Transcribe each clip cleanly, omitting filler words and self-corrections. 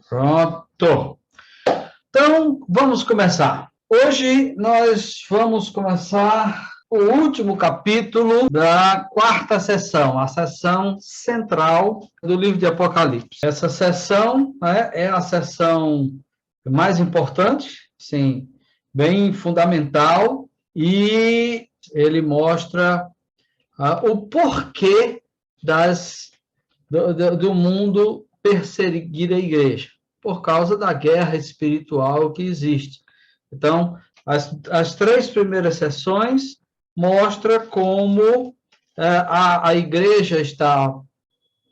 Pronto. Então, vamos começar. Hoje nós vamos começar o último capítulo da quarta sessão, a sessão central do livro de Apocalipse. Essa sessão, né, é a sessão mais importante, sim, bem fundamental, e ele mostra o porquê do mundo perseguir a igreja, por causa da guerra espiritual que existe. Então, as três primeiras sessões mostram como a igreja está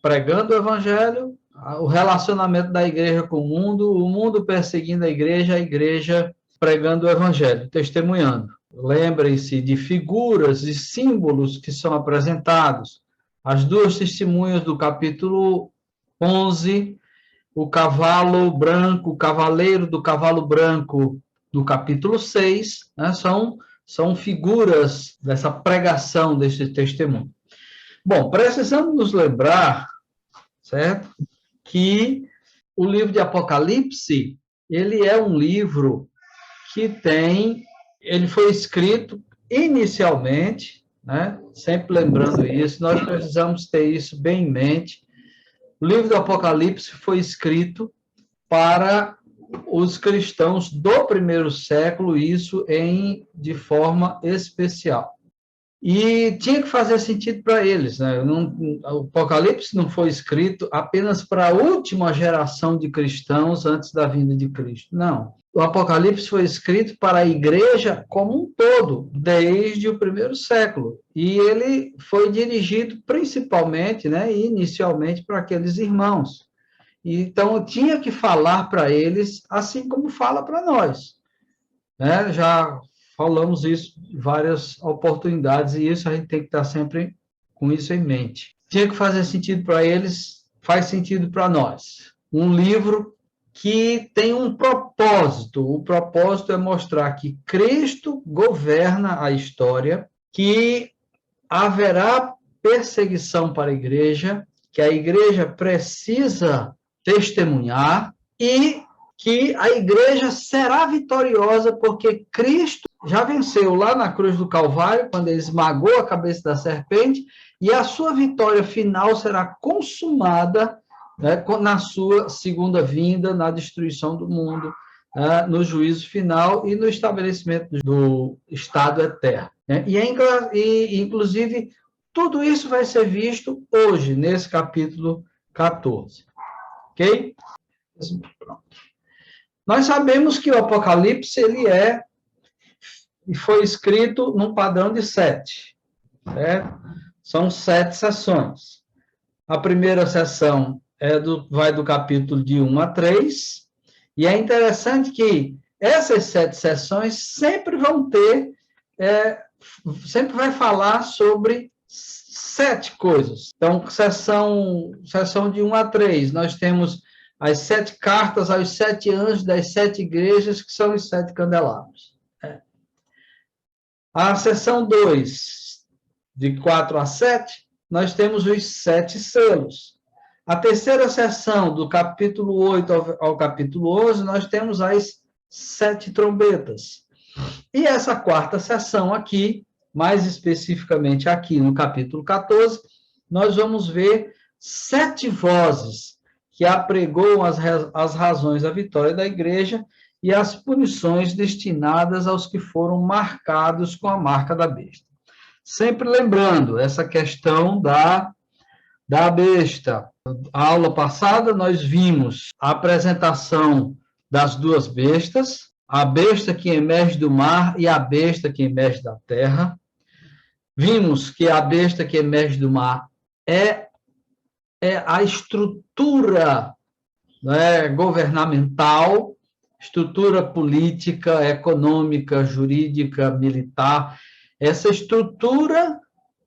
pregando o evangelho, o relacionamento da igreja com o mundo perseguindo a igreja pregando o evangelho, testemunhando. Lembrem-se de figuras e símbolos que são apresentados. As duas testemunhas do capítulo 11, o cavalo branco, o cavaleiro do cavalo branco do capítulo 6, né, são figuras dessa pregação, desse testemunho. Bom, precisamos nos lembrar, certo, que o livro de Apocalipse, ele é um livro que ele foi escrito inicialmente, né, sempre lembrando isso, nós precisamos ter isso bem em mente. O livro do Apocalipse foi escrito para os cristãos do primeiro século, isso de forma especial. E tinha que fazer sentido para eles, né? O Apocalipse não foi escrito apenas para a última geração de cristãos antes da vinda de Cristo, não. O Apocalipse foi escrito para a igreja como um todo, desde o primeiro século. E ele foi dirigido principalmente, né, inicialmente, para aqueles irmãos. Então, tinha que falar para eles, assim como fala para nós. Né? Já falamos isso em várias oportunidades, e isso a gente tem que estar sempre com isso em mente. Tinha que fazer sentido para eles, faz sentido para nós. Um livro que tem um propósito. O propósito é mostrar que Cristo governa a história, que haverá perseguição para a igreja, que a igreja precisa testemunhar e que a igreja será vitoriosa porque Cristo já venceu lá na cruz do Calvário, quando ele esmagou a cabeça da serpente, e a sua vitória final será consumada, né, na sua segunda vinda, na destruição do mundo, no juízo final e no estabelecimento do Estado eterno. Né? E, inclusive, tudo isso vai ser visto hoje, nesse capítulo 14. Ok? Pronto. Nós sabemos que o Apocalipse foi escrito num padrão de 7. Certo? São 7 sessões. A primeira sessão vai do capítulo de 1 a 3, e é interessante que essas 7 sessões sempre vão sempre vai falar sobre 7 coisas. Então, sessão de 1 a 3, nós temos as 7 cartas aos 7 anjos das 7 igrejas, que são os 7 candelabros. A sessão 2, de 4 a 7, nós temos os 7 selos. A terceira sessão, do capítulo 8 ao capítulo 11, nós temos as 7 trombetas. E essa quarta sessão aqui, mais especificamente aqui no capítulo 14, nós vamos ver 7 vozes que apregoam as razões da vitória da igreja e as punições destinadas aos que foram marcados com a marca da besta. Sempre lembrando essa questão da besta. Na aula passada, nós vimos a apresentação das duas bestas, a besta que emerge do mar e a besta que emerge da terra. Vimos que a besta que emerge do mar é a estrutura, né, governamental, estrutura política, econômica, jurídica, militar, essa estrutura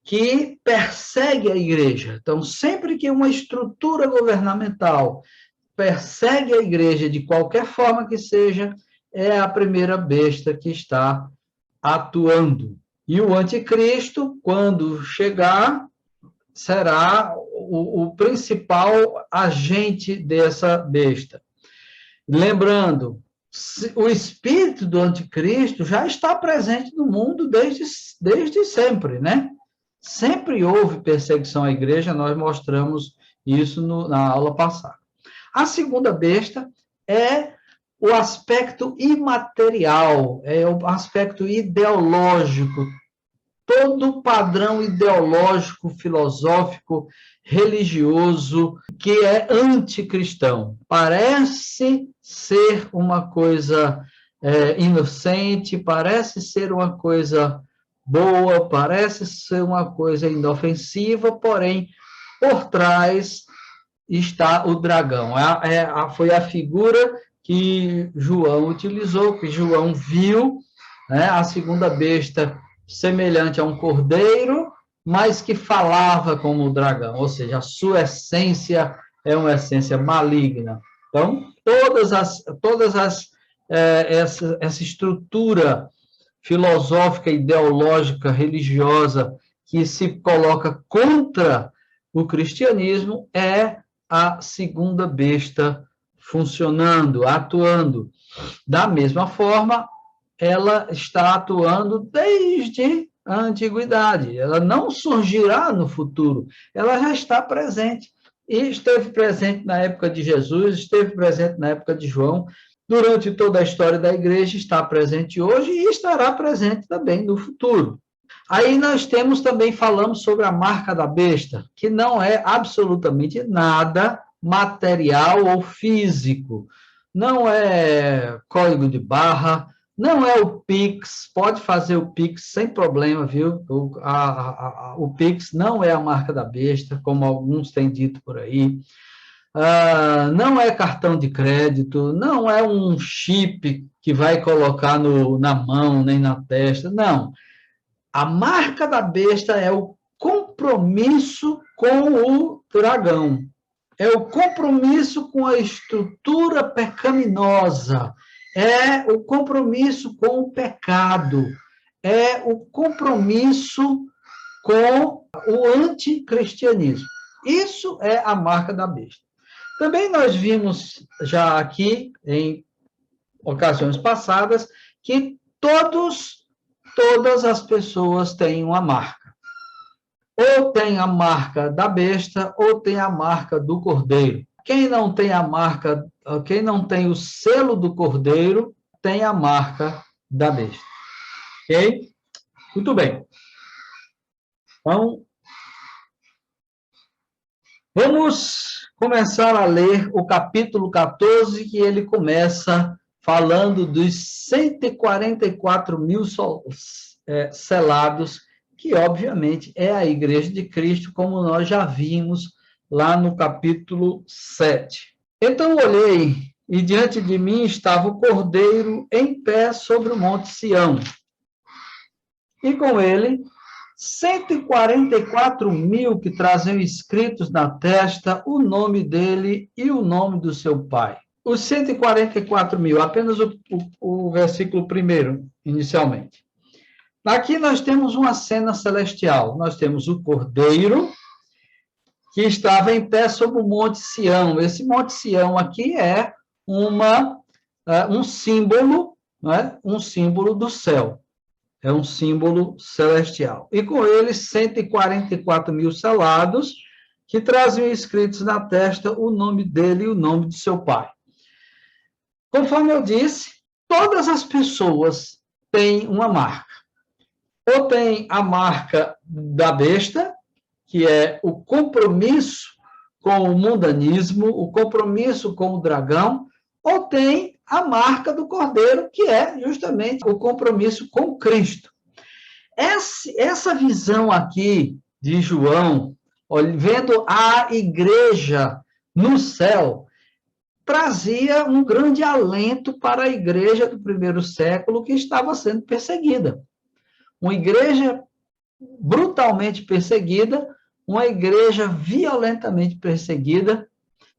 que persegue a igreja. Então, sempre que uma estrutura governamental persegue a igreja de qualquer forma que seja, é a primeira besta que está atuando. E o anticristo, quando chegar, será o principal agente dessa besta. Lembrando, o espírito do anticristo já está presente no mundo desde sempre, né? Sempre houve perseguição à igreja, nós mostramos isso na aula passada. A segunda besta é o aspecto imaterial, é o aspecto ideológico, todo o padrão ideológico, filosófico, religioso, que é anticristão. Parece ser uma coisa inocente, parece ser uma coisa boa, parece ser uma coisa inofensiva, porém, por trás está o dragão. Foi a figura que João utilizou, que João viu, né? A segunda besta semelhante a um cordeiro, mas que falava como o dragão, ou seja, a sua essência é uma essência maligna. Então, essa estrutura filosófica, ideológica, religiosa que se coloca contra o cristianismo é a segunda besta funcionando, atuando. Da mesma forma, ela está atuando desde a antiguidade. Ela não surgirá no futuro, ela já está presente. E esteve presente na época de Jesus, esteve presente na época de João, durante toda a história da igreja, está presente hoje e estará presente também no futuro. Aí nós falamos sobre a marca da besta, que não é absolutamente nada material ou físico. Não é código de barra, não é o Pix, pode fazer o Pix sem problema, viu? O Pix não é a marca da besta, como alguns têm dito por aí. Não é cartão de crédito, não é um chip que vai colocar na mão, nem na testa, não. A marca da besta é o compromisso com o dragão, é o compromisso com a estrutura pecaminosa, é o compromisso com o pecado, é o compromisso com o anticristianismo. Isso é a marca da besta. Também nós vimos já aqui, em ocasiões passadas, que todas as pessoas têm uma marca. Ou tem a marca da besta, ou tem a marca do cordeiro. Quem não tem quem não tem o selo do cordeiro, tem a marca da besta. Ok? Muito bem. Então, vamos começar a ler o capítulo 14, que ele começa falando dos 144 mil selados, que, obviamente, é a Igreja de Cristo, como nós já vimos lá no capítulo 7. Então, olhei, e diante de mim estava o Cordeiro em pé sobre o monte Sião, e com ele 144 mil que traziam escritos na testa o nome dele e o nome do seu pai. Os 144 mil, apenas o versículo 1, inicialmente. Aqui nós temos uma cena celestial. Nós temos o Cordeiro, que estava em pé sobre o Monte Sião. Esse Monte Sião aqui é um símbolo, né? Um símbolo do céu. É um símbolo celestial. E com ele, 144 mil selados, que traziam escritos na testa o nome dele e o nome de seu pai. Conforme eu disse, todas as pessoas têm uma marca. Ou tem a marca da besta, que é o compromisso com o mundanismo, o compromisso com o dragão, ou tem a marca do cordeiro, que é justamente o compromisso com Cristo. Essa visão aqui de João, vendo a igreja no céu, trazia um grande alento para a igreja do primeiro século que estava sendo perseguida. Uma igreja brutalmente perseguida, uma igreja violentamente perseguida,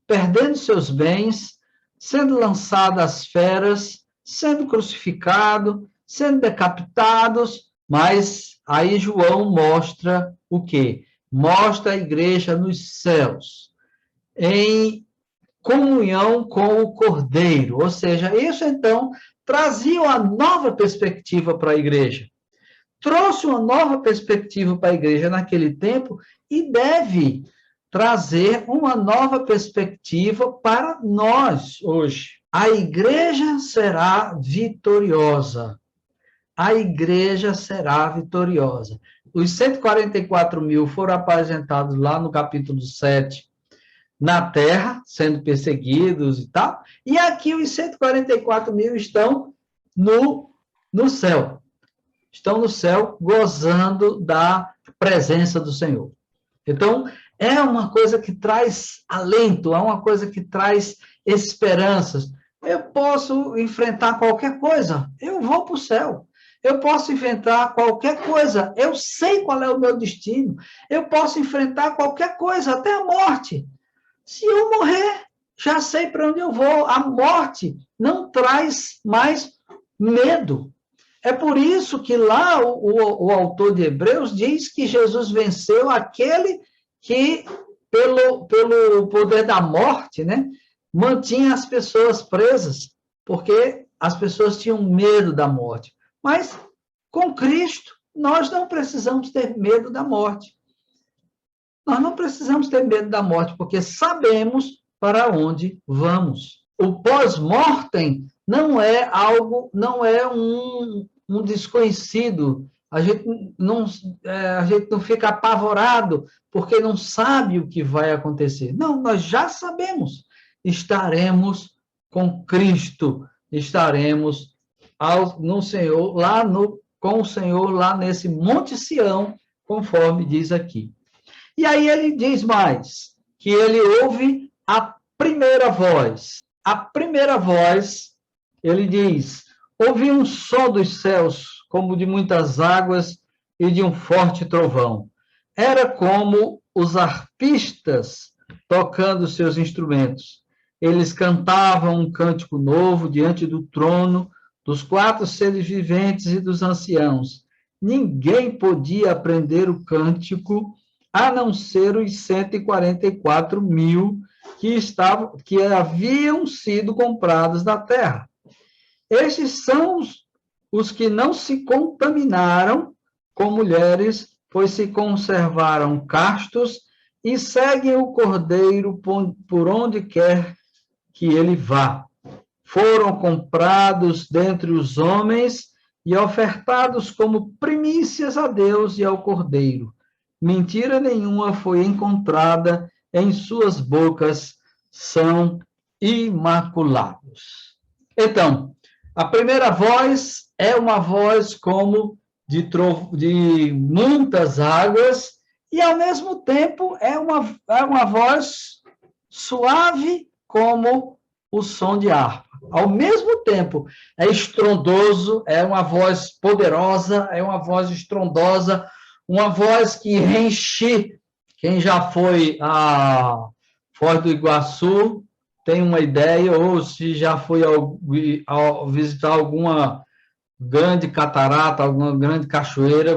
perdendo seus bens, sendo lançada às feras, sendo crucificado, sendo decapitados, mas aí João mostra o quê? Mostra a igreja nos céus, comunhão com o Cordeiro. Ou seja, isso então trazia uma nova perspectiva para a igreja. Trouxe uma nova perspectiva para a igreja naquele tempo e deve trazer uma nova perspectiva para nós hoje. A igreja será vitoriosa. A igreja será vitoriosa. Os 144 mil foram apresentados lá no capítulo 7, na terra, sendo perseguidos e tal, e aqui os 144 mil estão no céu. Estão no céu gozando da presença do Senhor. Então, é uma coisa que traz alento, é uma coisa que traz esperanças. Eu posso enfrentar qualquer coisa, eu vou para o céu. Eu posso enfrentar qualquer coisa, eu sei qual é o meu destino. Eu posso enfrentar qualquer coisa, até a morte. Se eu morrer, já sei para onde eu vou. A morte não traz mais medo. É por isso que lá o autor de Hebreus diz que Jesus venceu aquele que, pelo poder da morte, né, mantinha as pessoas presas, porque as pessoas tinham medo da morte. Mas, com Cristo, nós não precisamos ter medo da morte. Nós não precisamos ter medo da morte, porque sabemos para onde vamos. O pós-mortem não é algo, não é um desconhecido. A gente não fica apavorado porque não sabe o que vai acontecer. Não, nós já sabemos. Estaremos com Cristo, estaremos no Senhor, com o Senhor lá nesse Monte Sião, conforme diz aqui. E aí ele diz mais, que ele ouve a primeira voz. A primeira voz, ele diz, ouvi um som dos céus, como de muitas águas e de um forte trovão. Era como os arpistas tocando seus instrumentos. Eles cantavam um cântico novo diante do trono, dos 4 seres viventes e dos anciãos. Ninguém podia aprender o cântico a não ser os 144 mil que haviam sido comprados da terra. Estes são os que não se contaminaram com mulheres, pois se conservaram castos e seguem o Cordeiro por onde quer que ele vá. Foram comprados dentre os homens e ofertados como primícias a Deus e ao Cordeiro. Mentira nenhuma foi encontrada em suas bocas, são imaculados. Então, a primeira voz é uma voz como de muitas águas e, ao mesmo tempo, é uma voz suave como o som de harpa. Ao mesmo tempo, é estrondoso, é uma voz poderosa, é uma voz estrondosa, uma voz que enche. Quem já foi a Foz do Iguaçu tem uma ideia, ou se já foi ao visitar alguma grande catarata, alguma grande cachoeira,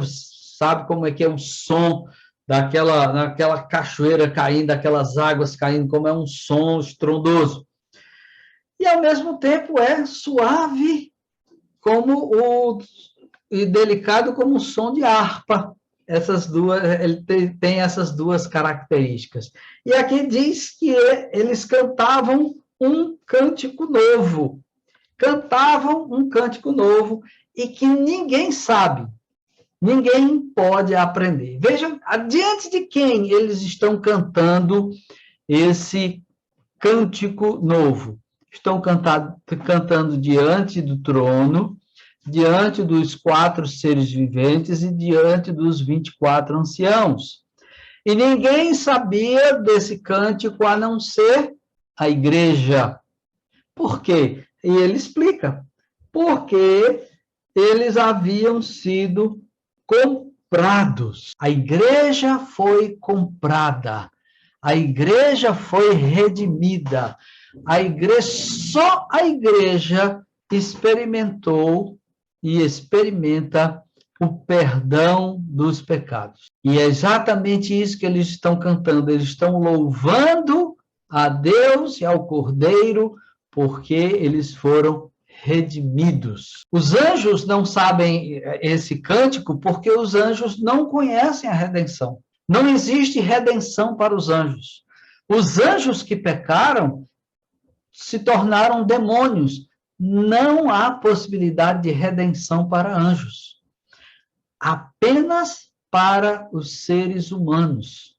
sabe como é que é o som daquela cachoeira caindo, daquelas águas caindo, como é um som estrondoso. E, ao mesmo tempo, é suave e delicado como o som de harpa. Ele tem essas duas características. E aqui diz que eles cantavam um cântico novo. Cantavam um cântico novo e que ninguém sabe, ninguém pode aprender. Vejam, diante de quem eles estão cantando esse cântico novo. Estão cantando diante do trono, diante dos 4 seres viventes e diante dos 24 anciãos. E ninguém sabia desse cântico a não ser a igreja. Por quê? E ele explica. Porque eles haviam sido comprados. A igreja foi comprada. A igreja foi redimida. Só a igreja experimentou e experimenta o perdão dos pecados. E é exatamente isso que eles estão cantando. Eles estão louvando a Deus e ao Cordeiro, porque eles foram redimidos. Os anjos não sabem esse cântico porque os anjos não conhecem a redenção. Não existe redenção para os anjos. Os anjos que pecaram se tornaram demônios. Não há possibilidade de redenção para anjos. Apenas para os seres humanos.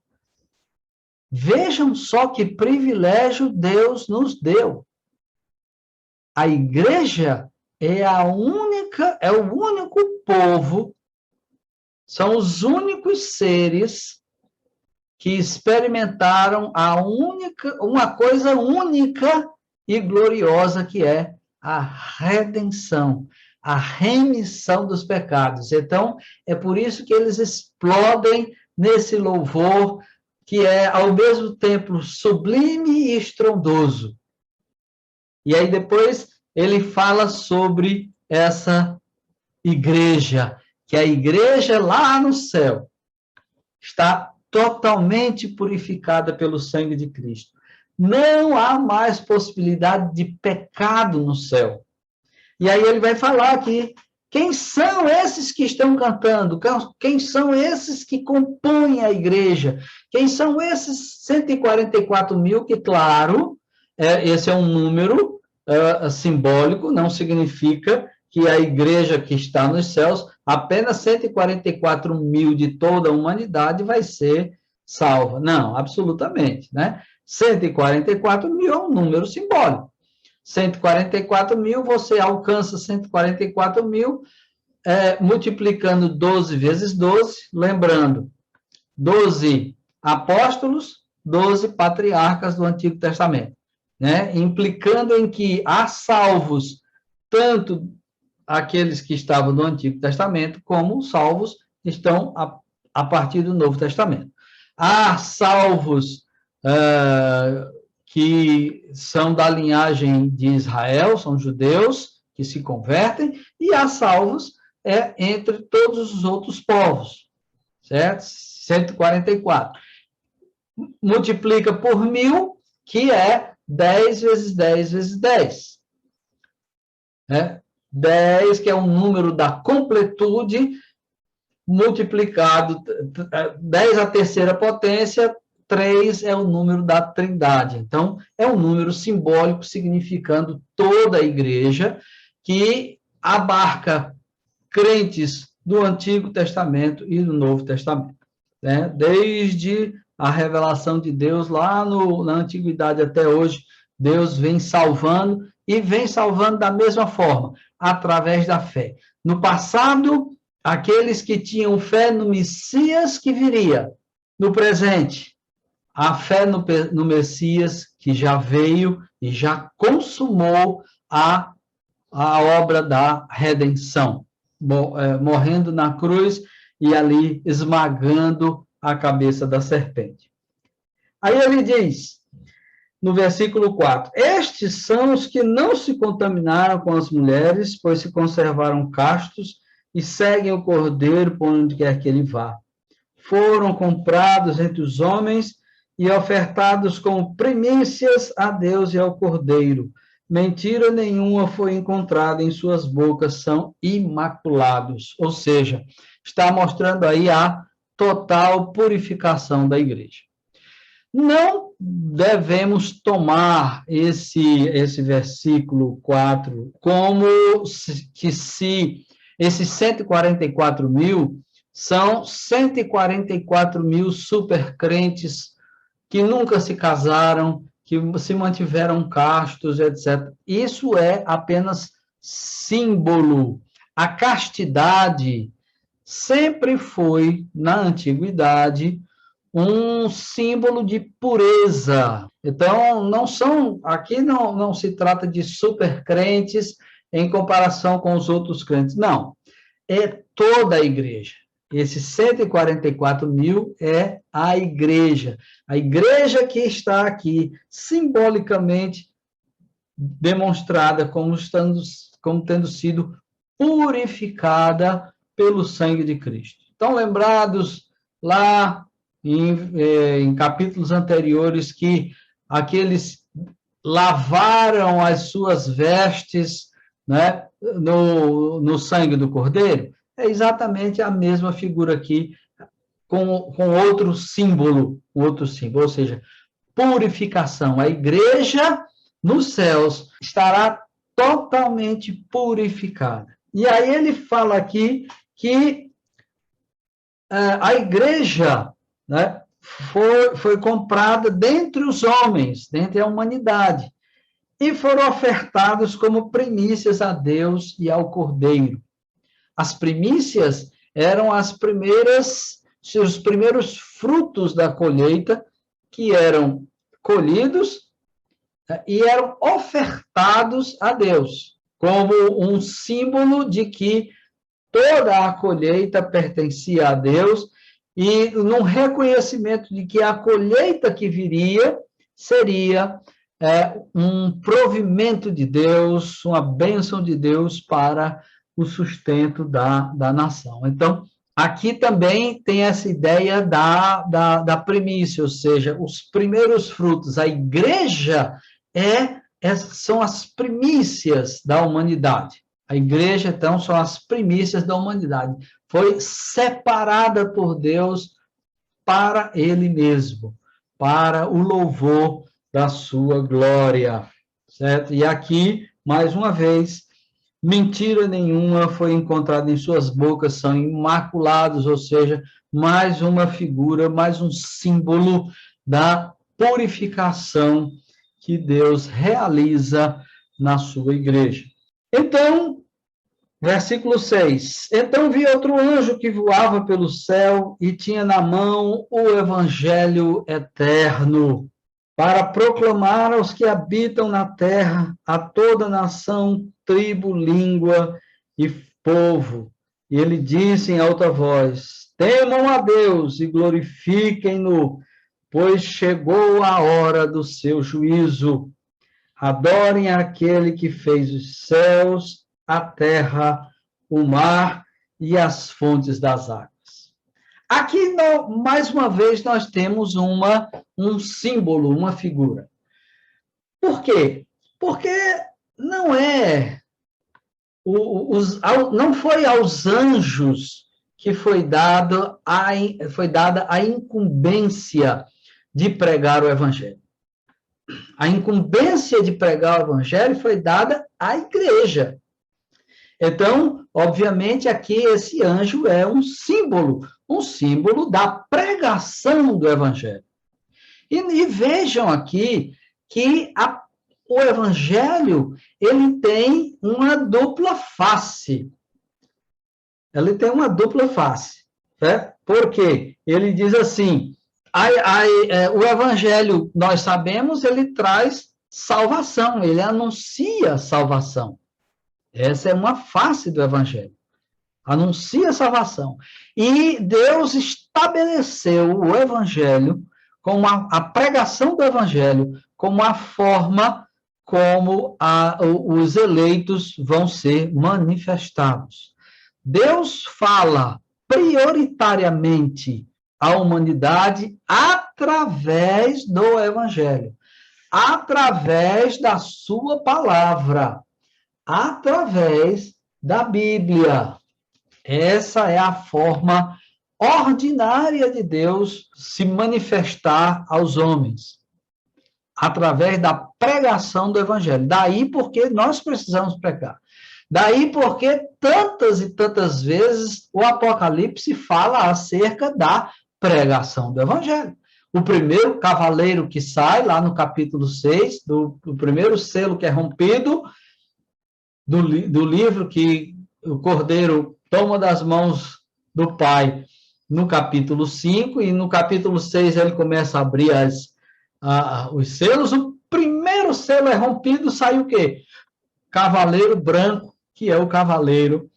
Vejam só que privilégio Deus nos deu. A igreja é o único povo, são os únicos seres que experimentaram uma coisa única e gloriosa que é a redenção, a remissão dos pecados. Então, é por isso que eles explodem nesse louvor que é, ao mesmo tempo, sublime e estrondoso. E aí depois ele fala sobre essa igreja, que a igreja lá no céu está totalmente purificada pelo sangue de Cristo. Não há mais possibilidade de pecado no céu. E aí ele vai falar aqui, quem são esses que estão cantando? Quem são esses que compõem a igreja? Quem são esses 144 mil que, claro, esse é um número simbólico, não significa que a igreja que está nos céus, apenas 144 mil de toda a humanidade vai ser salva. Não, absolutamente, né? 144 mil é um número simbólico. 144 mil, você alcança 144 mil, multiplicando 12 vezes 12, lembrando, 12 apóstolos, 12 patriarcas do Antigo Testamento, né? Implicando em que há salvos, tanto aqueles que estavam no Antigo Testamento, como salvos estão a partir do Novo Testamento. Há salvos que são da linhagem de Israel, são judeus que se convertem, e há salvos entre todos os outros povos, certo? 144. Multiplica por 1000, que é 10 vezes 10 vezes 10. 10, que é um número da completude, multiplicado, 10 à terceira potência, 3 é o número da Trindade. Então, é um número simbólico, significando toda a igreja, que abarca crentes do Antigo Testamento e do Novo Testamento, né? Desde a revelação de Deus lá na Antiguidade até hoje, Deus vem salvando, e vem salvando da mesma forma, através da fé. No passado, aqueles que tinham fé no Messias que viria. No presente, a fé no Messias que já veio e já consumou a obra da redenção, morrendo na cruz e ali esmagando a cabeça da serpente. Aí ele diz, no versículo 4, estes são os que não se contaminaram com as mulheres, pois se conservaram castos e seguem o Cordeiro por onde quer que ele vá. Foram comprados entre os homens e ofertados como primícias a Deus e ao Cordeiro. Mentira nenhuma foi encontrada em suas bocas, são imaculados. Ou seja, está mostrando aí a total purificação da igreja. Não devemos tomar esse versículo 4 como que se esses 144 mil são 144 mil supercrentes que nunca se casaram, que se mantiveram castos, etc. Isso é apenas símbolo. A castidade sempre foi, na antiguidade, um símbolo de pureza. Então, aqui não se trata de supercrentes em comparação com os outros crentes, não. É toda a igreja. Esses 144 mil é a igreja que está aqui, simbolicamente demonstrada como tendo sido purificada pelo sangue de Cristo. Então, lembrados lá em capítulos anteriores que aqueles lavaram as suas vestes, né, no sangue do Cordeiro? É exatamente a mesma figura aqui, com outro símbolo, ou seja, purificação. A igreja nos céus estará totalmente purificada. E aí ele fala aqui que a igreja, né, foi comprada dentre os homens, dentre a humanidade, e foram ofertados como primícias a Deus e ao Cordeiro. As primícias eram os primeiros frutos da colheita que eram colhidos e eram ofertados a Deus, como um símbolo de que toda a colheita pertencia a Deus e num reconhecimento de que a colheita que viria seria um provimento de Deus, uma bênção de Deus para o sustento da nação. Então, aqui também tem essa ideia da primícia, ou seja, os primeiros frutos. A igreja são as primícias da humanidade. A igreja, então, são as primícias da humanidade. Foi separada por Deus para Ele mesmo, para o louvor da sua glória, certo? E aqui, mais uma vez, mentira nenhuma foi encontrada em suas bocas, são imaculados, ou seja, mais uma figura, mais um símbolo da purificação que Deus realiza na sua igreja. Então, versículo 6. Então vi outro anjo que voava pelo céu e tinha na mão o evangelho eterno, para proclamar aos que habitam na terra, a toda nação, tribo, língua e povo. E ele disse em alta voz: temam a Deus e glorifiquem-no, pois chegou a hora do seu juízo. Adorem aquele que fez os céus, a terra, o mar e as fontes das águas. Aqui, mais uma vez, nós temos um símbolo, uma figura. Por quê? Porque não não foi aos anjos que foi dada a incumbência de pregar o evangelho. A incumbência de pregar o evangelho foi dada à igreja. Então, obviamente, aqui esse anjo é um símbolo da pregação do evangelho. E vejam aqui que o evangelho, ele tem uma dupla face. Ele tem uma dupla face. Né? Por quê? Ele diz assim, o evangelho, nós sabemos, ele traz salvação, ele anuncia salvação. Essa é uma face do evangelho. Anuncia salvação. E Deus estabeleceu o evangelho como a pregação do evangelho, como a forma como os eleitos vão ser manifestados. Deus fala prioritariamente à humanidade através do evangelho, através da sua palavra, através da Bíblia. Essa é a forma ordinária de Deus se manifestar aos homens, através da pregação do evangelho. Daí porque nós precisamos pregar. Daí porque tantas e tantas vezes o Apocalipse fala acerca da pregação do evangelho. O primeiro cavaleiro que sai, lá no capítulo 6, do primeiro selo que é rompido, do livro que o Cordeiro toma das mãos do Pai, no capítulo 5, e no capítulo 6 ele começa a abrir os selos. O primeiro selo é rompido, sai o quê? Cavaleiro branco, que é o cavaleiro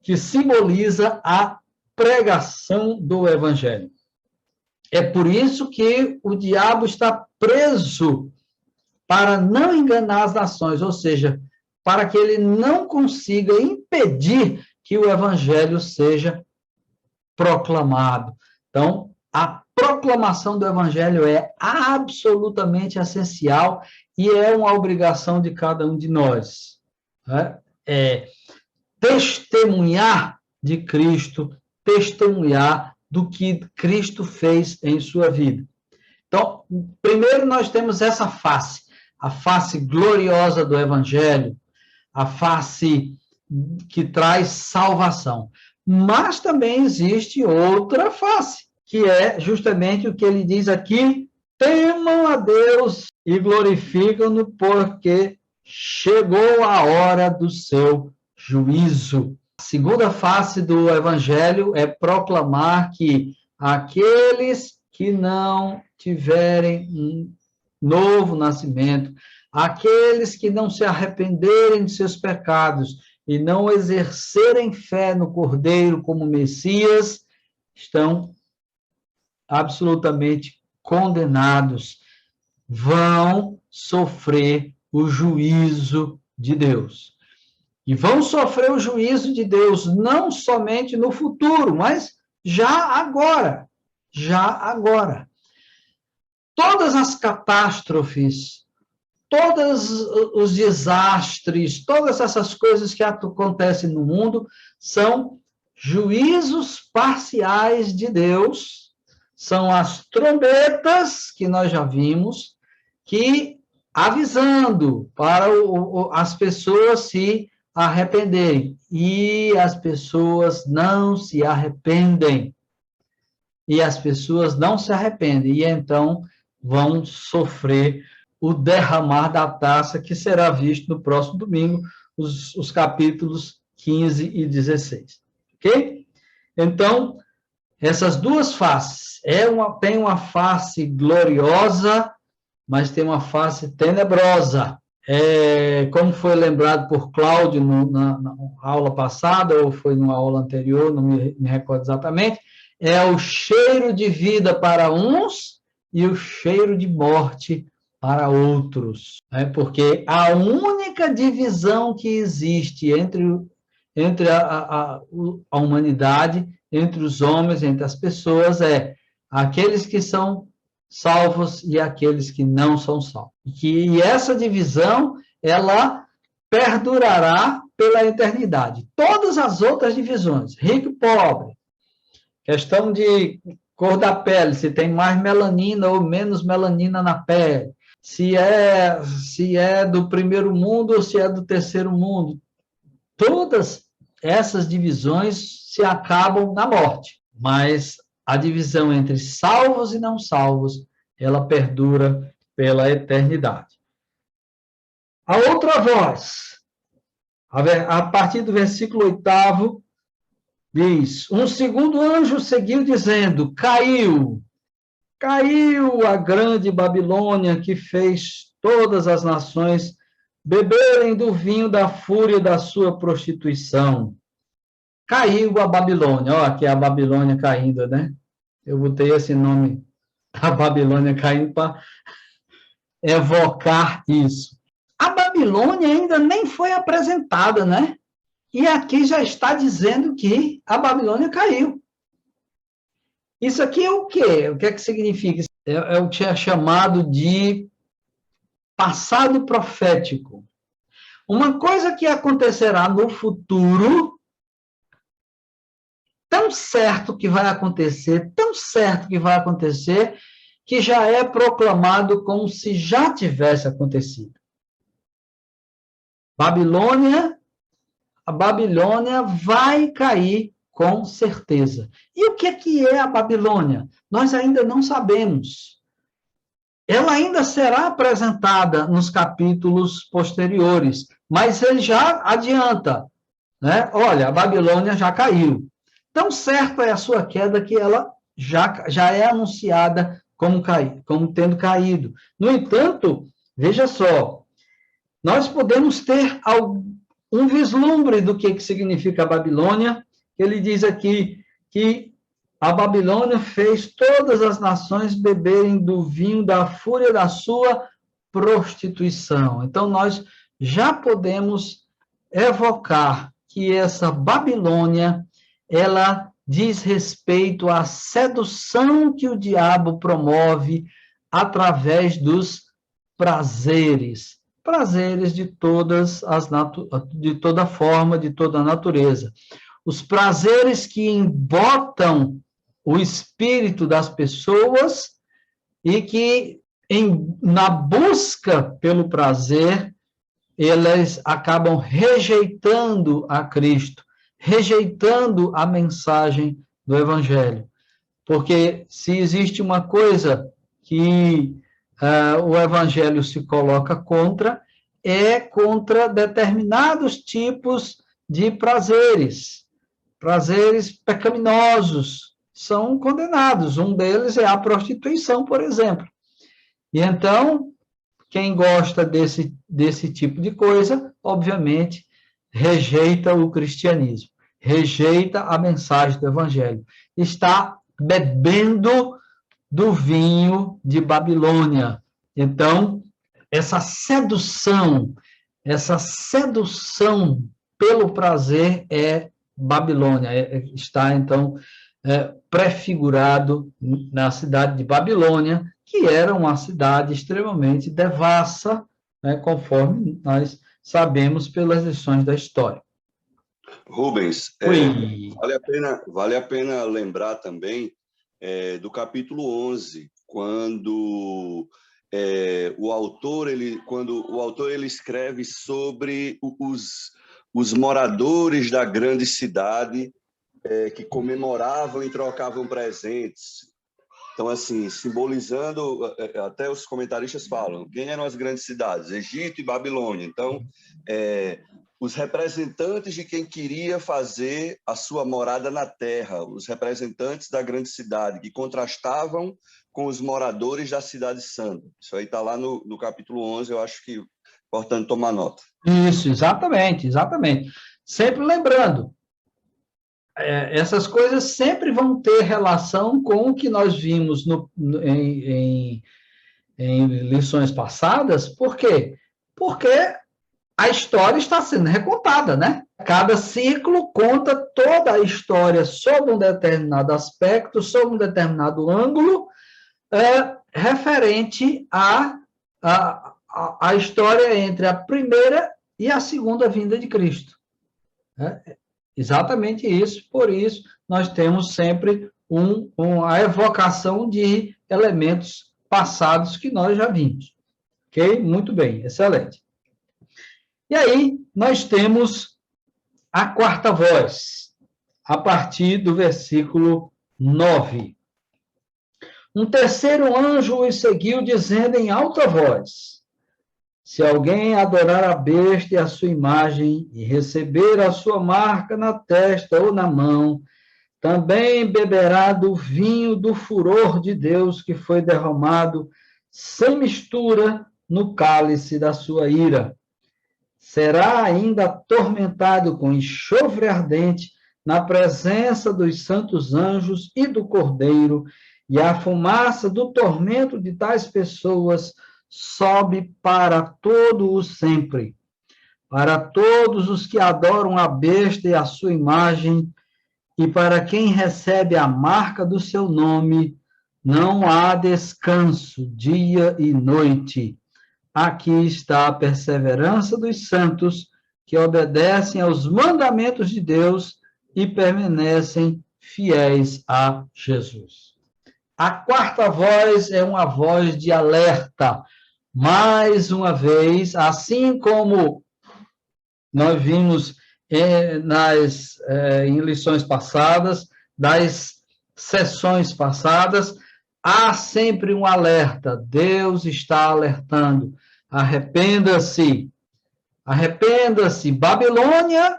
que simboliza a pregação do evangelho. É por isso que o diabo está preso para não enganar as nações, ou seja, para que ele não consiga impedir que o evangelho seja proclamado. Então, a proclamação do evangelho é absolutamente essencial e é uma obrigação de cada um de nós, né? Testemunhar de Cristo, testemunhar do que Cristo fez em sua vida. Então, primeiro nós temos essa face, a face gloriosa do evangelho, a face que traz salvação. Mas também existe outra face, que é justamente o que ele diz aqui: temam a Deus e glorificam-no, porque chegou a hora do seu juízo. A segunda face do evangelho é proclamar que aqueles que não tiverem um novo nascimento, aqueles que não se arrependerem de seus pecados e não exercerem fé no Cordeiro como Messias, estão absolutamente condenados, vão sofrer o juízo de Deus. E vão sofrer o juízo de Deus não somente no futuro, mas já agora. Já agora. Todas as catástrofes, todos os desastres, todas essas coisas que acontecem no mundo são juízos parciais de Deus, são as trombetas que nós já vimos, que avisando para as pessoas se arrependerem. E as pessoas não se arrependem. E as pessoas não se arrependem. E então vão sofrer o derramar da taça, que será visto no próximo domingo, os capítulos 15 e 16. Ok? Então, essas duas faces. Tem uma face gloriosa, mas tem uma face tenebrosa. Como foi lembrado por Cláudio na aula passada, ou foi numa aula anterior, não me recordo exatamente, é o cheiro de vida para uns e o cheiro de morte para outros. Porque a única divisão que existe entre a humanidade, entre os homens, entre as pessoas, é aqueles que são salvos e aqueles que não são salvos. E essa divisão, ela perdurará pela eternidade. Todas as outras divisões, rico e pobre, questão de cor da pele, se tem mais melanina ou menos melanina na pele, se é do primeiro mundo ou se é do terceiro mundo, todas essas divisões se acabam na morte, mas a divisão entre salvos e não salvos, ela perdura pela eternidade. A outra voz, a partir do versículo 8, diz: um segundo anjo seguiu dizendo: caiu a grande Babilônia, que fez todas as nações beberem do vinho da fúria da sua prostituição. Caiu a Babilônia. Ó, aqui é a Babilônia caindo, né? Eu botei esse nome da Babilônia caindo para evocar isso. A Babilônia ainda nem foi apresentada, né? E aqui já está dizendo que a Babilônia caiu. Isso aqui é o quê? O que é que significa? É o que é chamado de passado profético. Uma coisa que acontecerá no futuro, tão certo que vai acontecer, que já é proclamado como se já tivesse acontecido. A Babilônia vai cair com certeza. E o que é a Babilônia? Nós ainda não sabemos. Ela ainda será apresentada nos capítulos posteriores, mas ele já adianta, né? Olha, a Babilônia já caiu. Tão certo é a sua queda que ela já é anunciada como tendo caído. No entanto, veja só, nós podemos ter um vislumbre do que significa a Babilônia. Ele diz aqui que a Babilônia fez todas as nações beberem do vinho da fúria da sua prostituição. Então, nós já podemos evocar que essa Babilônia, ela diz respeito à sedução que o diabo promove através dos prazeres. Prazeres de de toda forma, de toda natureza. Os prazeres que embotam o espírito das pessoas e que, na busca pelo prazer, elas acabam rejeitando a Cristo, rejeitando a mensagem do Evangelho. Porque se existe uma coisa que o Evangelho se coloca contra, é contra determinados tipos de prazeres. Prazeres pecaminosos são condenados. Um deles é a prostituição, por exemplo. E então, quem gosta desse tipo de coisa, obviamente, rejeita o cristianismo, rejeita a mensagem do Evangelho. Está bebendo do vinho de Babilônia. Então, essa sedução pelo prazer é Babilônia. Está, então, prefigurado na cidade de Babilônia, que era uma cidade extremamente devassa, né, conforme nós sabemos pelas lições da história. Rubens, vale a pena lembrar também do capítulo 11, quando o autor ele escreve sobre os moradores da grande cidade que comemoravam e trocavam presentes. Então, assim, simbolizando, até os comentaristas falam, quem eram as grandes cidades? Egito e Babilônia. Então, os representantes de quem queria fazer a sua morada na terra, os representantes da grande cidade, que contrastavam com os moradores da cidade santa. Isso aí está lá no capítulo 11, eu acho que é importante tomar nota. Isso, exatamente. Sempre lembrando, essas coisas sempre vão ter relação com o que nós vimos em lições passadas. Por quê? Porque a história está sendo recontada, né? Cada ciclo conta toda a história sob um determinado aspecto, sob um determinado ângulo, referente à história entre a primeira e a segunda vinda de Cristo. Exatamente isso, por isso nós temos sempre a evocação de elementos passados que nós já vimos. Ok? Muito bem, excelente. E aí, nós temos a quarta voz, a partir do versículo 9. Um terceiro anjo os seguiu, dizendo em alta voz: se alguém adorar a besta e a sua imagem, e receber a sua marca na testa ou na mão, também beberá do vinho do furor de Deus, que foi derramado sem mistura no cálice da sua ira. Será ainda atormentado com enxofre ardente na presença dos santos anjos e do Cordeiro, e a fumaça do tormento de tais pessoas sobe para todo o sempre. Para todos os que adoram a besta e a sua imagem, e para quem recebe a marca do seu nome, não há descanso, dia e noite. Aqui está a perseverança dos santos, que obedecem aos mandamentos de Deus e permanecem fiéis a Jesus. A quarta voz é uma voz de alerta. Mais uma vez, assim como nós vimos em lições passadas, das sessões passadas, há sempre um alerta. Deus está alertando. Arrependa-se. Arrependa-se. Babilônia,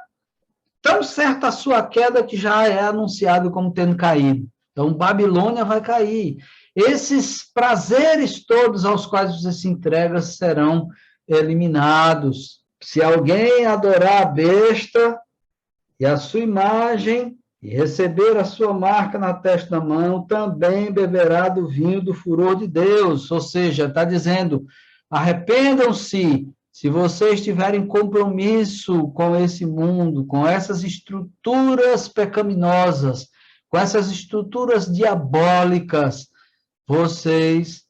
tão certa a sua queda que já é anunciado como tendo caído. Então, Babilônia vai cair. Esses prazeres todos aos quais você se entrega serão eliminados. Se alguém adorar a besta e a sua imagem e receber a sua marca na testa da mão, também beberá do vinho do furor de Deus. Ou seja, está dizendo, arrependam-se. Se vocês tiverem compromisso com esse mundo, com essas estruturas pecaminosas, com essas estruturas diabólicas, vocês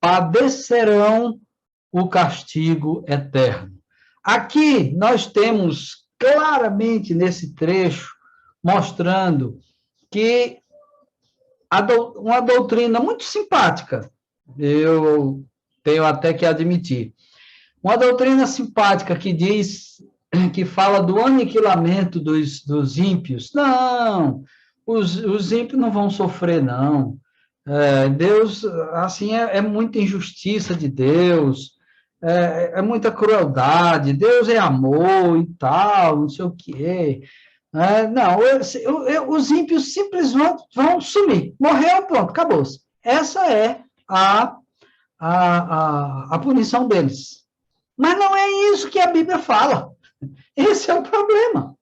padecerão o castigo eterno. Aqui nós temos claramente nesse trecho mostrando que uma doutrina muito simpática, eu tenho até que admitir, uma doutrina simpática que diz, que fala do aniquilamento dos ímpios. Não, os ímpios não vão sofrer, não. Deus, assim, é muita injustiça de Deus, é muita crueldade, Deus é amor e tal, não sei o quê. Não, os ímpios simplesmente vão sumir. Morreu, pronto, acabou-se. Essa é a punição deles. Mas não é isso que a Bíblia fala. Esse é o problema.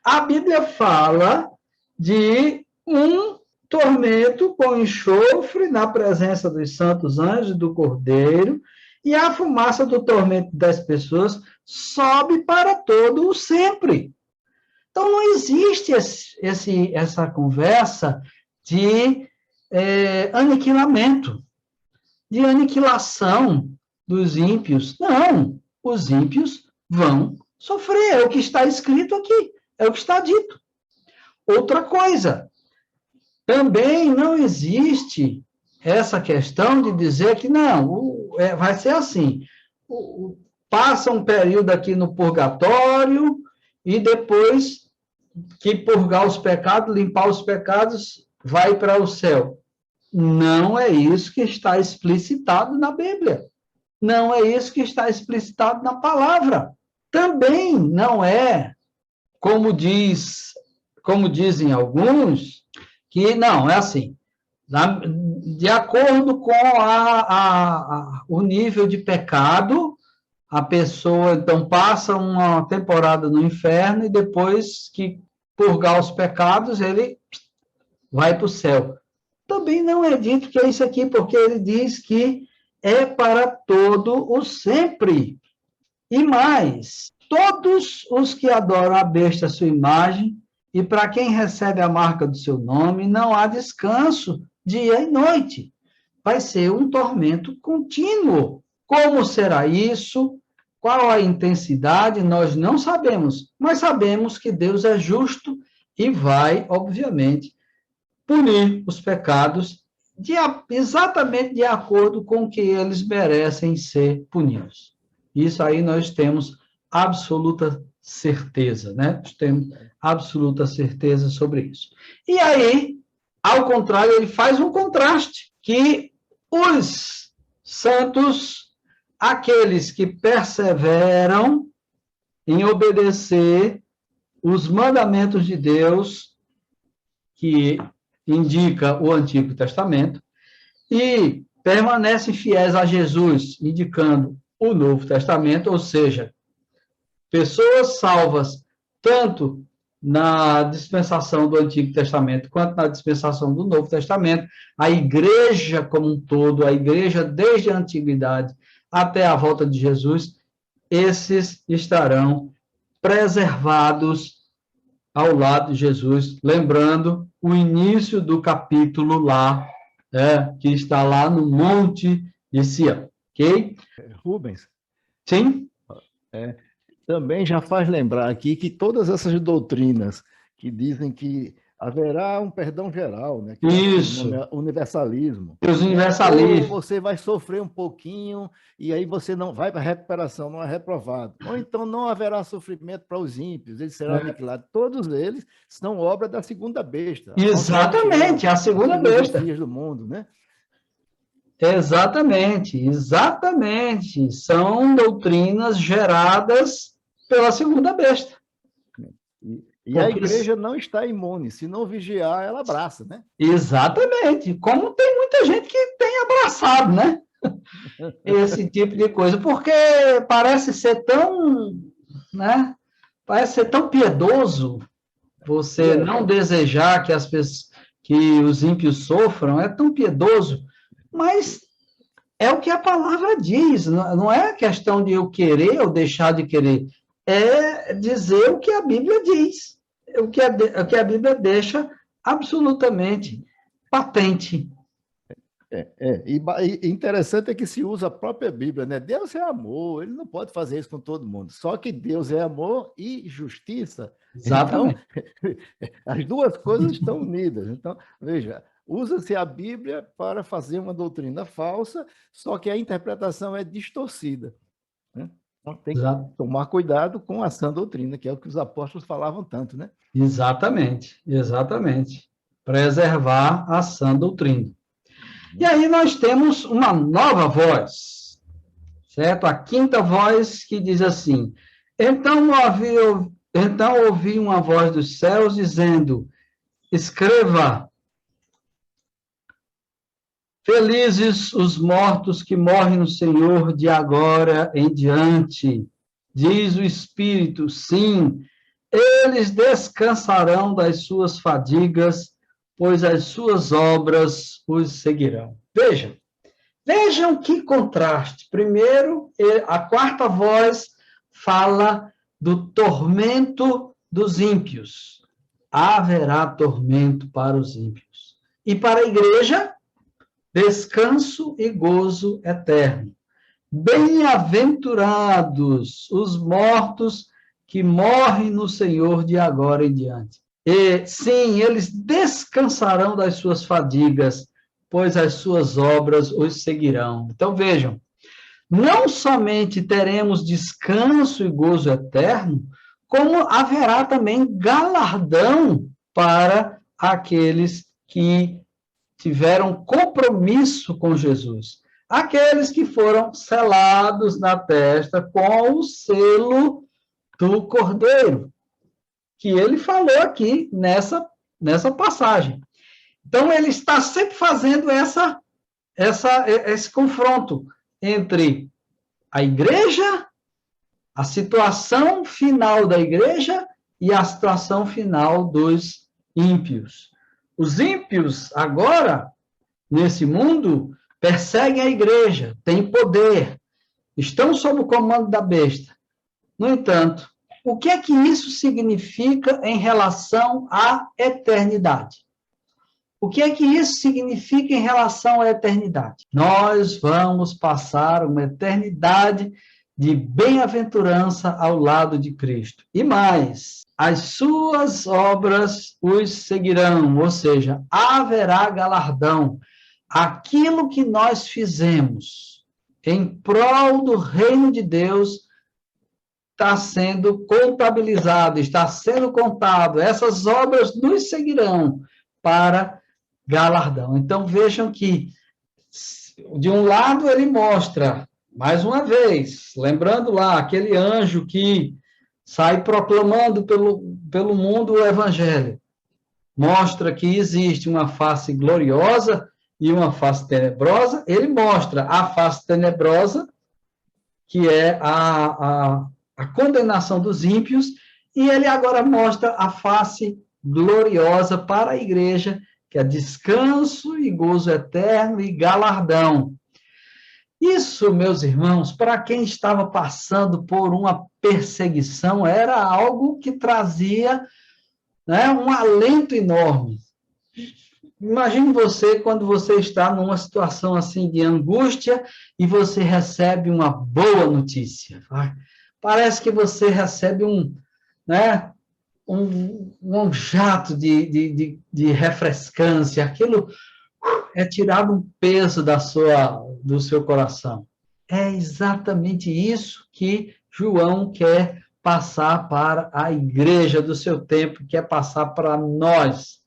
A Bíblia fala de um tormento com enxofre na presença dos santos anjos do Cordeiro, e a fumaça do tormento das pessoas sobe para todo o sempre. Então, não existe essa conversa de aniquilamento, de aniquilação dos ímpios. Não, os ímpios vão sofrer, é o que está escrito aqui, é o que está dito. Outra coisa, também não existe essa questão de dizer que não, vai ser assim, passa um período aqui no purgatório e depois que purgar os pecados, limpar os pecados, vai para o céu. Não é isso que está explicitado na Bíblia. Não é isso que está explicitado na palavra. Também não é, como dizem alguns, que não, é assim, de acordo com o nível de pecado, a pessoa, então, passa uma temporada no inferno e depois que purgar os pecados, ele vai para o céu. Também não é dito que é isso aqui, porque ele diz que é para todo o sempre. E mais, todos os que adoram a besta, a sua imagem, e para quem recebe a marca do seu nome, não há descanso dia e noite. Vai ser um tormento contínuo. Como será isso? Qual a intensidade? Nós não sabemos, mas sabemos que Deus é justo e vai, obviamente, punir os pecados exatamente de acordo com o que eles merecem ser punidos. Isso aí nós temos absoluta certeza, né? Nós temos absoluta certeza sobre isso. E aí, ao contrário, ele faz um contraste, que os santos, aqueles que perseveram em obedecer os mandamentos de Deus, que indica o Antigo Testamento, e permanecem fiéis a Jesus, indicando o Novo Testamento, ou seja, pessoas salvas tanto na dispensação do Antigo Testamento quanto na dispensação do Novo Testamento, a igreja como um todo, a igreja desde a antiguidade até a volta de Jesus, esses estarão preservados ao lado de Jesus, lembrando o início do capítulo lá, que está lá no Monte de Sião, ok? Rubens? Sim? Também já faz lembrar aqui que todas essas doutrinas que dizem que haverá um perdão geral, né? Que isso. É o universalismo. Os universalistas. Ou você vai sofrer um pouquinho e aí você não vai para a recuperação, não é reprovado. Ou então não haverá sofrimento para os ímpios, eles serão aniquilados. Todos eles são obra da segunda besta. Exatamente, a segunda besta. Do mundo, né? Exatamente. São doutrinas geradas pela segunda besta. E a igreja não está imune. Se não vigiar, ela abraça, né? Exatamente. Como tem muita gente que tem abraçado, né? Esse tipo de coisa. Porque parece ser tão, né? Parece ser tão piedoso você não desejar que os ímpios sofram. É tão piedoso. Mas é o que a palavra diz. Não é questão de eu querer ou deixar de querer. É dizer o que a Bíblia diz. O que a Bíblia deixa absolutamente patente. E interessante é que se usa a própria Bíblia, né? Deus é amor, ele não pode fazer isso com todo mundo. Só que Deus é amor e justiça. Exatamente. Então, as duas coisas estão unidas. Então, veja, usa-se a Bíblia para fazer uma doutrina falsa, só que a interpretação é distorcida, né? Então, tem que tomar cuidado com a sã doutrina, que é o que os apóstolos falavam tanto, né? Exatamente, exatamente. Preservar a sã doutrina. E aí nós temos uma nova voz, certo? A quinta voz que diz assim: então ouvi uma voz dos céus dizendo: escreva, felizes os mortos que morrem no Senhor de agora em diante. Diz o Espírito, sim, eles descansarão das suas fadigas, pois as suas obras os seguirão. Vejam que contraste. Primeiro, a quarta voz fala do tormento dos ímpios. Haverá tormento para os ímpios. E para a igreja, descanso e gozo eterno. Bem-aventurados os mortos que morrem no Senhor de agora em diante. E, sim, eles descansarão das suas fadigas, pois as suas obras os seguirão. Então, vejam, não somente teremos descanso e gozo eterno, como haverá também galardão para aqueles que tiveram compromisso com Jesus. Aqueles que foram selados na testa com o selo do Cordeiro, que ele falou aqui nessa passagem. Então, ele está sempre fazendo esse confronto entre a igreja, a situação final da igreja e a situação final dos ímpios. Os ímpios, agora, nesse mundo, perseguem a igreja, têm poder, estão sob o comando da besta. No entanto, o que é que isso significa em relação à eternidade? O que é que isso significa em relação à eternidade? Nós vamos passar uma eternidade de bem-aventurança ao lado de Cristo. E mais, as suas obras os seguirão, ou seja, haverá galardão. Aquilo que nós fizemos em prol do reino de Deus está sendo contabilizado, está sendo contado. Essas obras nos seguirão para galardão. Então, vejam que, de um lado, ele mostra, mais uma vez, lembrando lá, aquele anjo que sai proclamando pelo mundo o evangelho, mostra que existe uma face gloriosa e uma face tenebrosa. Ele mostra a face tenebrosa, que é a condenação dos ímpios, e ele agora mostra a face gloriosa para a igreja, que é descanso e gozo eterno e galardão. Isso, meus irmãos, para quem estava passando por uma perseguição, era algo que trazia, né, um alento enorme. Imagine você quando você está numa situação assim de angústia e você recebe uma boa notícia. Parece que você recebe um jato de refrescância, aquilo é tirado um peso do seu coração. É exatamente isso que João quer passar para a igreja do seu tempo, quer passar para nós.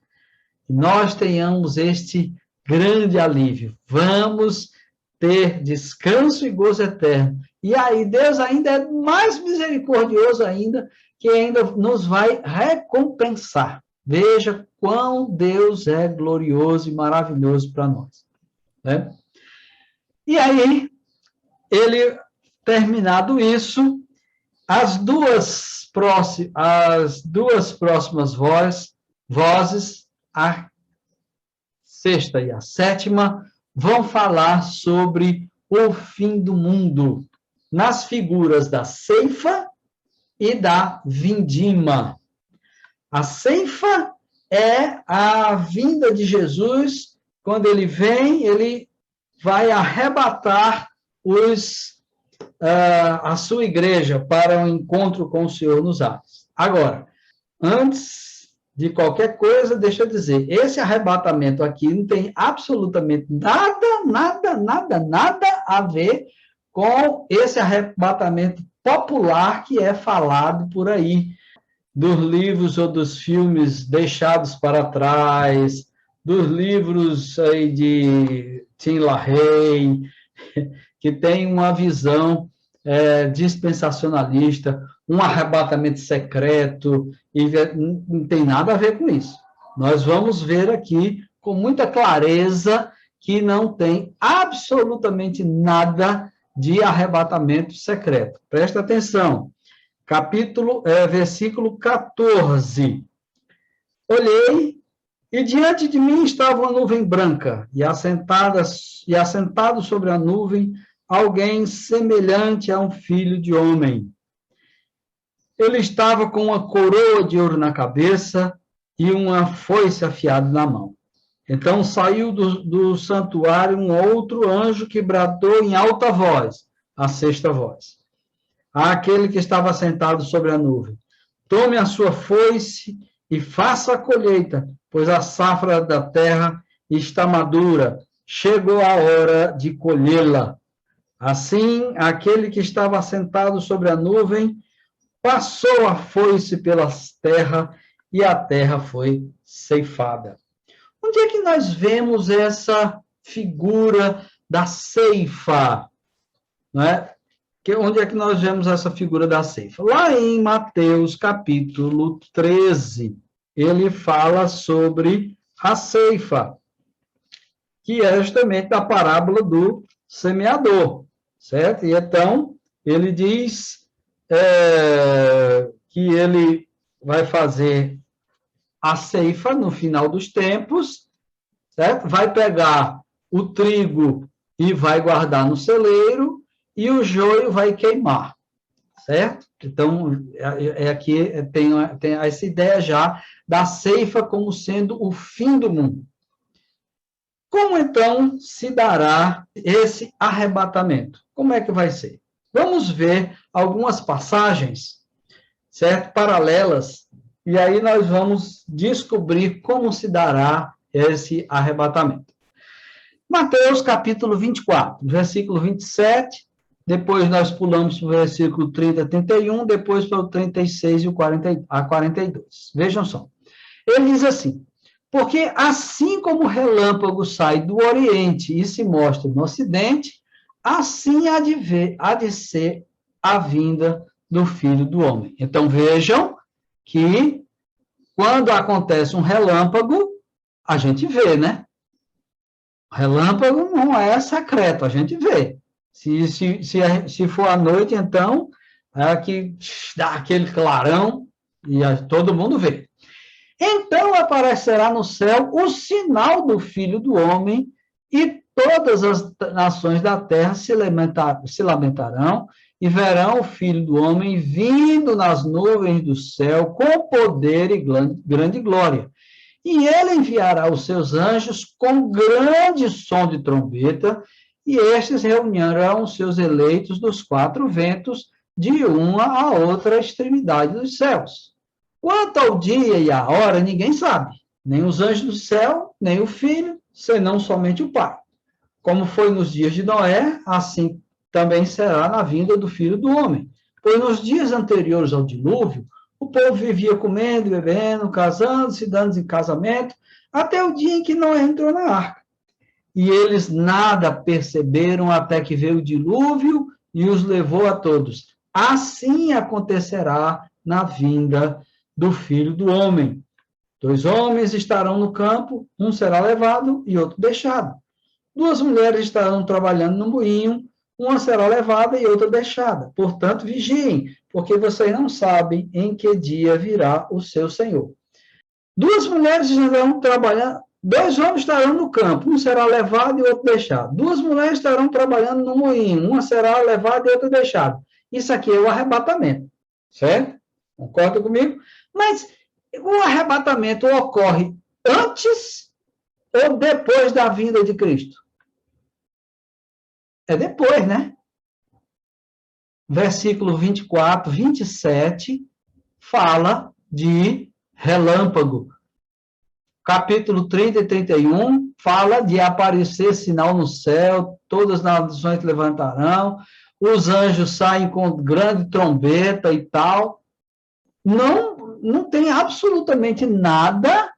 Nós tenhamos este grande alívio. Vamos ter descanso e gozo eterno. E aí Deus ainda é mais misericordioso ainda, que ainda nos vai recompensar. Veja quão Deus é glorioso e maravilhoso para nós, né? E aí, ele, terminado isso, as duas próximas vozes, a sexta e a sétima, vão falar sobre o fim do mundo, nas figuras da ceifa e da vindima. A ceifa é a vinda de Jesus. Quando ele vem, ele vai arrebatar a sua igreja para um encontro com o Senhor nos ares. Agora, antes de qualquer coisa, deixa eu dizer, esse arrebatamento aqui não tem absolutamente nada a ver com esse arrebatamento popular que é falado por aí, dos livros ou dos filmes deixados para trás, dos livros aí de Tim LaHaye, que tem uma visão dispensacionalista, um arrebatamento secreto, e não tem nada a ver com isso. Nós vamos ver aqui com muita clareza que não tem absolutamente nada de arrebatamento secreto. Presta atenção. Versículo 14. Olhei, e diante de mim estava uma nuvem branca, e assentado sobre a nuvem, alguém semelhante a um filho de homem. Ele estava com uma coroa de ouro na cabeça e uma foice afiada na mão. Então saiu do santuário um outro anjo que bradou em alta voz, a sexta voz, àquele que estava sentado sobre a nuvem: tome a sua foice e faça a colheita, pois a safra da terra está madura, chegou a hora de colhê-la. Assim, aquele que estava sentado sobre a nuvem passou a foice pela terra, e a terra foi ceifada. Onde é que nós vemos essa figura da ceifa? Não é? Onde é que nós vemos essa figura da ceifa? Lá em Mateus, capítulo 13, ele fala sobre a ceifa, que é justamente da parábola do semeador, certo? E então, ele diz que ele vai fazer a ceifa no final dos tempos, certo? Vai pegar o trigo e vai guardar no celeiro, e o joio vai queimar, certo? Então, aqui tem essa ideia já da ceifa como sendo o fim do mundo. Como, então, se dará esse arrebatamento? Como é que vai ser? Vamos ver algumas passagens, certo? Paralelas, e aí nós vamos descobrir como se dará esse arrebatamento. Mateus, capítulo 24, versículo 27, depois nós pulamos para o versículo 30 a 31, depois para o 36 e o 40 a 42. Vejam só. Ele diz assim: porque assim como o relâmpago sai do Oriente e se mostra no Ocidente, assim há de ser a vinda do Filho do Homem. Então, vejam que quando acontece um relâmpago, a gente vê, né? O relâmpago não é secreto, a gente vê. Se for à noite, então, é que dá aquele clarão e todo mundo vê. Então aparecerá no céu o sinal do Filho do Homem, e todas as nações da terra se lamentarão e verão o Filho do Homem vindo nas nuvens do céu com poder e grande glória. E ele enviará os seus anjos com grande som de trombeta, e estes reunirão os seus eleitos dos quatro ventos, de uma a outra extremidade dos céus. Quanto ao dia e à hora, ninguém sabe, nem os anjos do céu, nem o Filho, senão somente o Pai. Como foi nos dias de Noé, assim também será na vinda do Filho do Homem. Pois nos dias anteriores ao dilúvio, o povo vivia comendo, bebendo, casando-se, dando em casamento, até o dia em que Noé entrou na arca. E eles nada perceberam até que veio o dilúvio e os levou a todos. Assim acontecerá na vinda do Filho do Homem. 2 homens estarão no campo, um será levado e outro deixado. 2 mulheres estarão trabalhando no moinho, uma será levada e outra deixada. Portanto, vigiem, porque vocês não sabem em que dia virá o seu Senhor. 2 mulheres estarão trabalhando, 2 homens estarão no campo, um será levado e outro deixado. 2 mulheres estarão trabalhando no moinho, uma será levada e outra deixada. Isso aqui é o arrebatamento, certo? Concorda comigo? Mas O arrebatamento ocorre antes ou depois da vinda de Cristo? É depois, né? Versículo 24, 27, fala de relâmpago. Capítulo 30 e 31 fala de aparecer sinal no céu, todas as nações levantarão, os anjos saem com grande trombeta e tal. Não tem absolutamente nada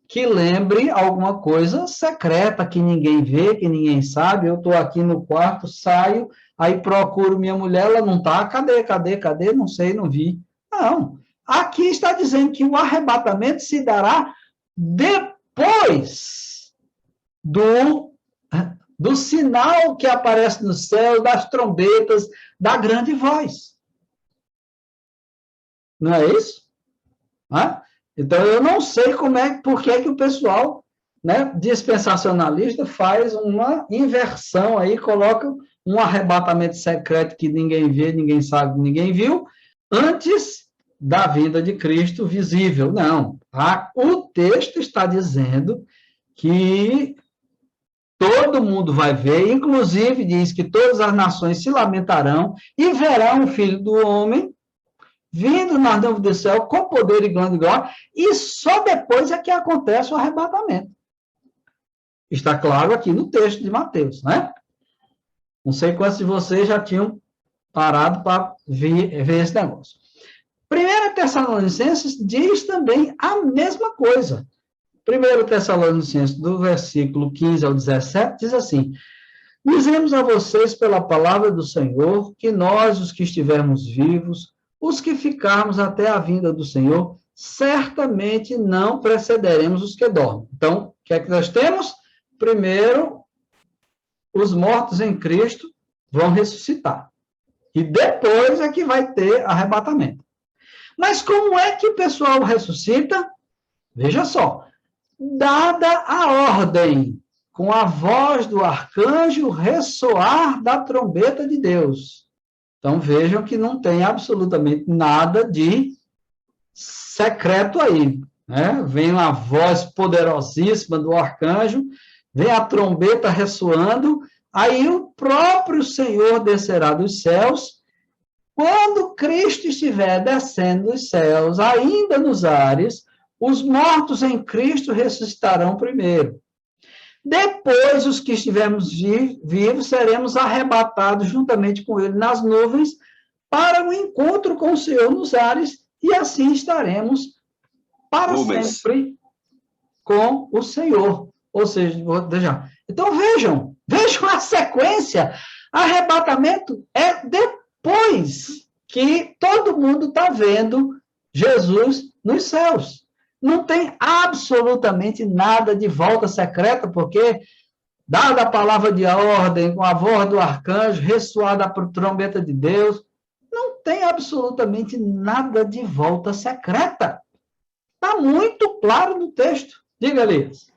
que lembre alguma coisa secreta, que ninguém vê, que ninguém sabe. Eu estou aqui no quarto, saio, aí procuro minha mulher, ela não está, cadê? Não sei, não vi. Não. Aqui está dizendo que o arrebatamento se dará depois do sinal que aparece no céu, das trombetas, da grande voz. Não é isso? Então, eu não sei por que o pessoal, né, dispensacionalista faz uma inversão aí, coloca um arrebatamento secreto que ninguém vê, ninguém sabe, ninguém viu, antes da vinda de Cristo visível. Não. O texto está dizendo que todo mundo vai ver, inclusive diz que todas as nações se lamentarão e verão o Filho do Homem vindo nas nuvens do céu com poder e grande glória, e só depois é que acontece o arrebatamento. Está claro aqui no texto de Mateus, né? Não sei quantos de vocês já tinham parado para ver esse negócio. 1 Tessalonicenses diz também a mesma coisa. 1 Tessalonicenses, do versículo 15 ao 17, diz assim: dizemos a vocês pela palavra do Senhor que nós, os que estivermos vivos, os que ficarmos até a vinda do Senhor, certamente não precederemos os que dormem. Então, o que é que nós temos? Primeiro, os mortos em Cristo vão ressuscitar. E depois é que vai ter arrebatamento. Mas como é que o pessoal ressuscita? Veja só. Dada a ordem, com a voz do arcanjo ressoar da trombeta de Deus. Então, vejam que não tem absolutamente nada de secreto aí, né? Vem uma voz poderosíssima do arcanjo, vem a trombeta ressoando, aí o próprio Senhor descerá dos céus. Quando Cristo estiver descendo dos céus, ainda nos ares, os mortos em Cristo ressuscitarão primeiro. Depois, os que estivermos vivos, seremos arrebatados juntamente com ele nas nuvens para o encontro com o Senhor nos ares, e assim estaremos para sempre com o Senhor. Ou seja, então vejam a sequência. Arrebatamento é depois que todo mundo está vendo Jesus nos céus. Não tem absolutamente nada de volta secreta, porque, dada a palavra de ordem, com a voz do arcanjo, ressoada a trombeta de Deus, não tem absolutamente nada de volta secreta. Está muito claro no texto. Diga, Elias.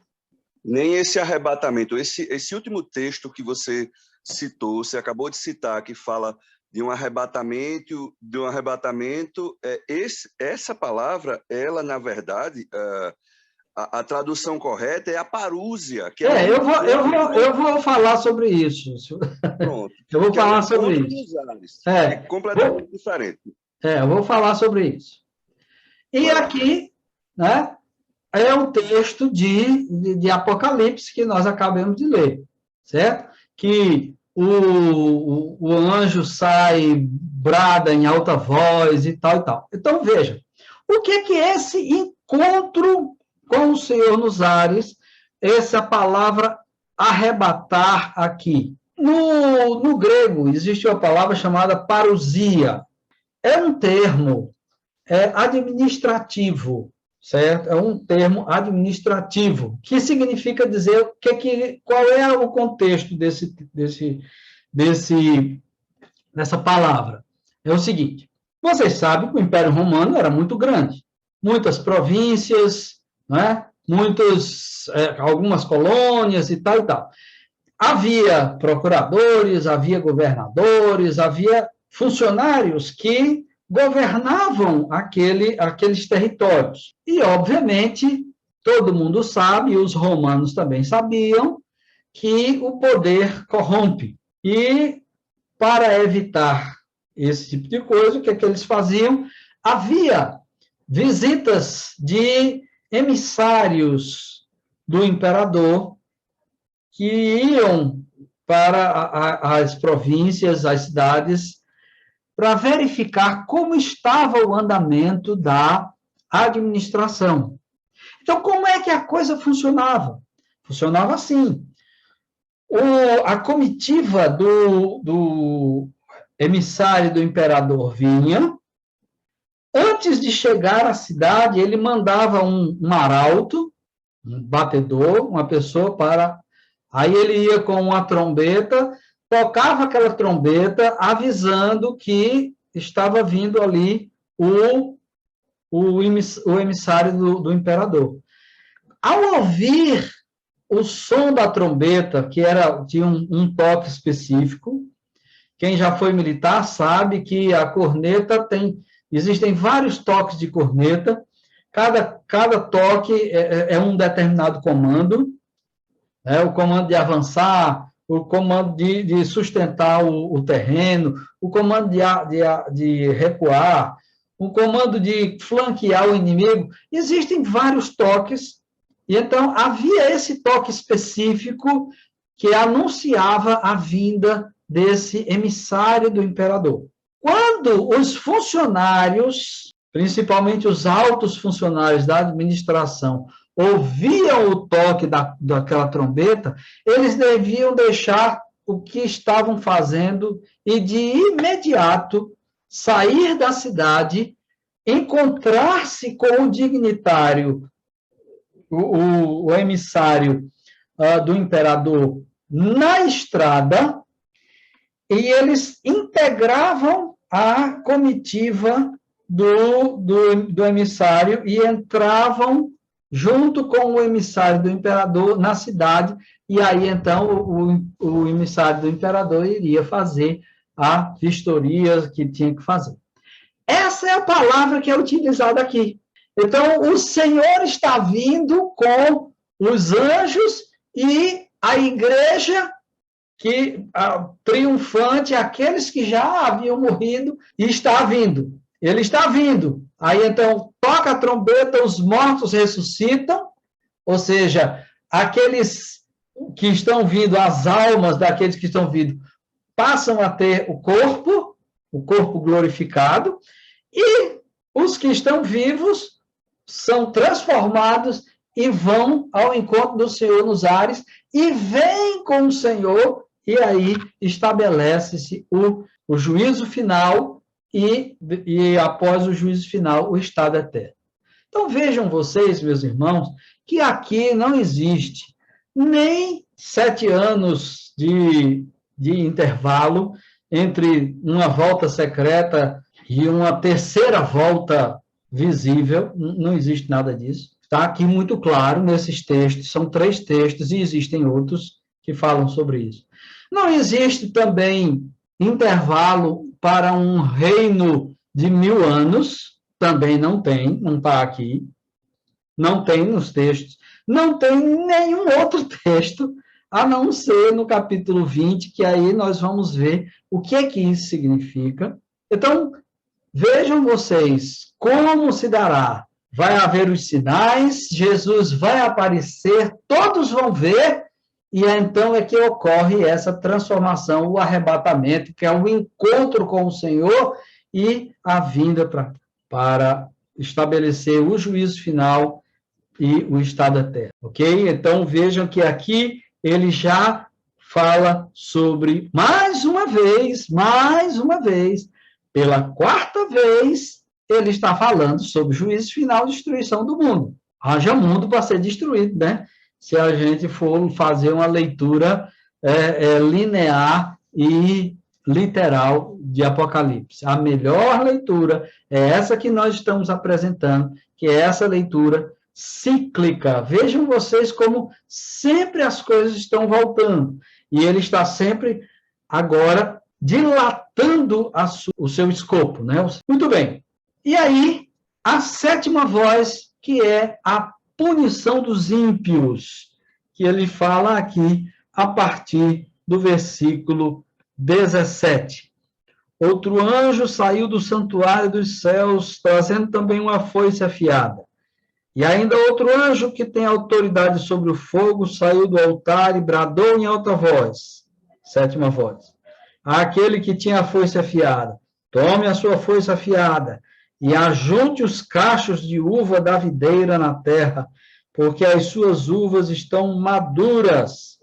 Nem esse arrebatamento, esse último texto que você citou, você acabou de citar, que fala de um arrebatamento, essa palavra, ela, na verdade, a tradução correta é a parúzia. Que eu vou falar sobre isso. Pronto. Eu vou falar sobre isso. É completamente diferente. Eu vou falar sobre isso. E aqui, né, é o texto de Apocalipse que nós acabamos de ler, certo? Que o anjo sai, brada em alta voz e tal e tal. Então, veja, o que é esse encontro com o Senhor nos ares, essa palavra arrebatar aqui? No grego, existe uma palavra chamada parousia. É um termo administrativo, certo? É um termo administrativo, que significa dizer qual é o contexto dessa palavra. É o seguinte: vocês sabem que o Império Romano era muito grande, muitas províncias, né? Algumas colônias e tal e tal. Havia procuradores, havia governadores, havia funcionários que governavam aqueles territórios. E, obviamente, todo mundo sabe, e os romanos também sabiam, que o poder corrompe. E, para evitar esse tipo de coisa, o que é que eles faziam? Havia visitas de emissários do imperador que iam para as províncias, as cidades, para verificar como estava o andamento da administração. Então, como é que a coisa funcionava? Funcionava assim. A comitiva do emissário do imperador vinha. Antes de chegar à cidade, ele mandava um arauto, um batedor, uma pessoa para... Aí ele ia com uma trombeta, tocava aquela trombeta, avisando que estava vindo ali o emissário do imperador. Ao ouvir o som da trombeta, que tinha um toque específico, quem já foi militar sabe que a corneta existem vários toques de corneta, cada toque é um determinado comando, o comando de avançar, o comando de sustentar o terreno, o comando de recuar, o comando de flanquear o inimigo. Existem vários toques, e então havia esse toque específico que anunciava a vinda desse emissário do imperador. Quando os funcionários, principalmente os altos funcionários da administração, ouviam o toque daquela trombeta, eles deviam deixar o que estavam fazendo e, de imediato, sair da cidade, encontrar-se com o dignitário, o emissário do imperador, na estrada, e eles integravam a comitiva do emissário e entravam junto com o emissário do imperador na cidade, e aí, então, o emissário do imperador iria fazer a vistoria que tinha que fazer. Essa é a palavra que é utilizada aqui. Então, o Senhor está vindo com os anjos e a igreja triunfante, aqueles que já haviam morrido, e está vindo. Ele está vindo. Aí, então, toca a trombeta, os mortos ressuscitam, ou seja, aqueles que estão vindo, as almas daqueles que estão vindo, passam a ter o corpo glorificado, e os que estão vivos são transformados e vão ao encontro do Senhor nos ares, e vêm com o Senhor, e aí estabelece-se o juízo final, e após o juízo final, o estado eterno. Então, vejam vocês, meus irmãos, que aqui não existe nem 7 anos de intervalo entre uma volta secreta e uma terceira volta visível, não existe nada disso. Está aqui muito claro nesses textos, são 3 textos, e existem outros que falam sobre isso. Não existe também intervalo para um reino de 1000 anos, também não está aqui, não tem nos textos, não tem nenhum outro texto, a não ser no capítulo 20, que aí nós vamos ver o que é que isso significa. Então, vejam vocês como se dará. Vai haver os sinais, Jesus vai aparecer, todos vão ver, e então é que ocorre essa transformação, o arrebatamento, que é o encontro com o Senhor e a vinda para estabelecer o juízo final e o estado eterno, ok? Então, vejam que aqui ele já fala sobre, mais uma vez, pela 4ª vez, ele está falando sobre o juízo final e destruição do mundo. Haja mundo para ser destruído, né? Se a gente for fazer uma leitura linear e literal de Apocalipse. A melhor leitura é essa que nós estamos apresentando, que é essa leitura cíclica. Vejam vocês como sempre as coisas estão voltando. E ele está sempre, agora, dilatando o seu escopo, né? Muito bem. E aí, a sétima voz, que é a punição dos ímpios, que ele fala aqui a partir do versículo 17. Outro anjo saiu do santuário dos céus, trazendo também uma foice afiada. E ainda outro anjo, que tem autoridade sobre o fogo, saiu do altar e bradou em alta voz. Sétima voz. Àquele que tinha a foice afiada: tome a sua foice afiada e ajunte os cachos de uva da videira na terra, porque as suas uvas estão maduras.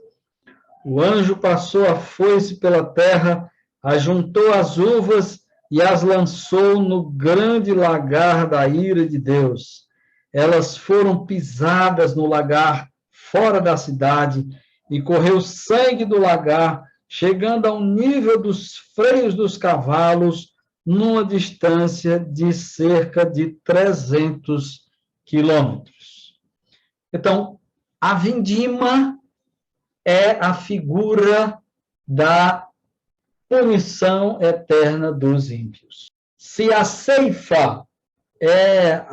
O anjo passou a foice pela terra, ajuntou as uvas e as lançou no grande lagar da ira de Deus. Elas foram pisadas no lagar fora da cidade, e correu sangue do lagar, chegando ao nível dos freios dos cavalos, numa distância de cerca de 300 quilômetros. Então, a vindima é a figura da punição eterna dos ímpios. Se a ceifa é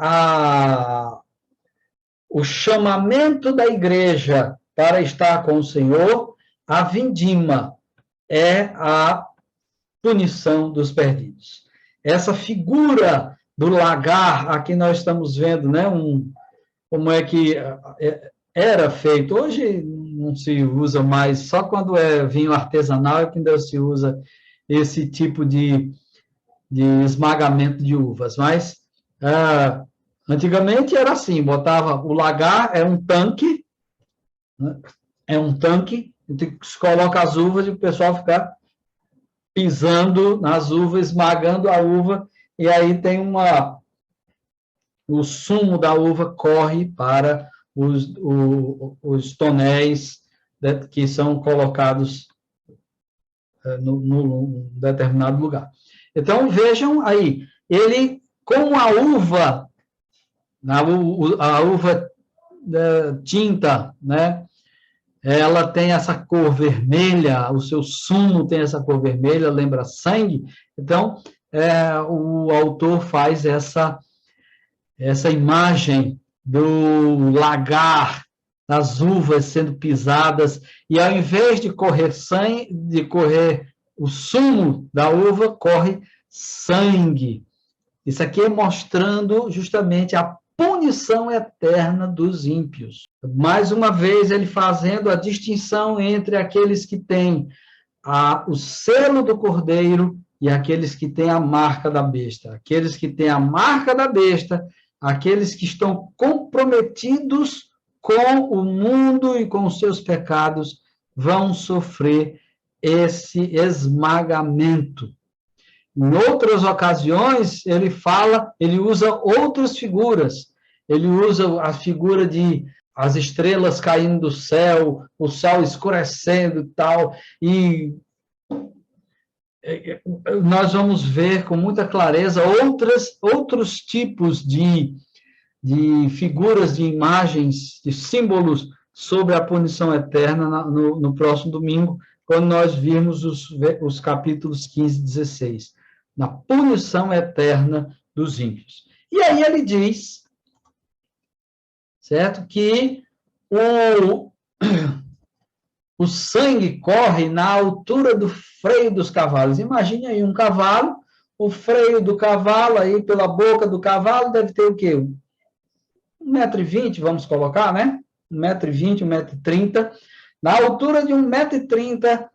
o chamamento da igreja para estar com o Senhor, a vindima é a punição dos perdidos. Essa figura do lagar, aqui nós estamos vendo, né, como é que era feito. Hoje não se usa mais, só quando é vinho artesanal é que ainda se usa esse tipo de esmagamento de uvas, mas antigamente era assim, botava o lagar, é um tanque, né? É um tanque, se coloca as uvas e o pessoal fica pisando nas uvas, esmagando a uva, e aí tem o sumo da uva corre para os tonéis, né, que são colocados num determinado lugar. Então, vejam aí, ele, como a uva tinta, né, ela tem essa cor vermelha, o seu sumo tem essa cor vermelha, lembra sangue, então, o autor faz essa imagem do lagar, das uvas sendo pisadas, e ao invés de correr sangue, de correr o sumo da uva, corre sangue. Isso aqui é mostrando justamente a punição eterna dos ímpios. Mais uma vez, ele fazendo a distinção entre aqueles que têm o selo do Cordeiro e aqueles que têm a marca da besta. Aqueles que têm a marca da besta, aqueles que estão comprometidos com o mundo e com os seus pecados, vão sofrer esse esmagamento. Em outras ocasiões, ele usa outras figuras. Ele usa a figura de as estrelas caindo do céu, o sol escurecendo e tal, e nós vamos ver com muita clareza outros tipos de figuras, de imagens, de símbolos sobre a punição eterna no próximo domingo, quando nós virmos os capítulos 15 e 16, na punição eterna dos ímpios. E aí ele diz, certo, que o sangue corre na altura do freio dos cavalos. Imagine aí um cavalo, o freio do cavalo, aí pela boca do cavalo, deve ter o quê? 1,20 m, vamos colocar, né? 1,20 m, 1,30 m. Na altura de 1,30 m,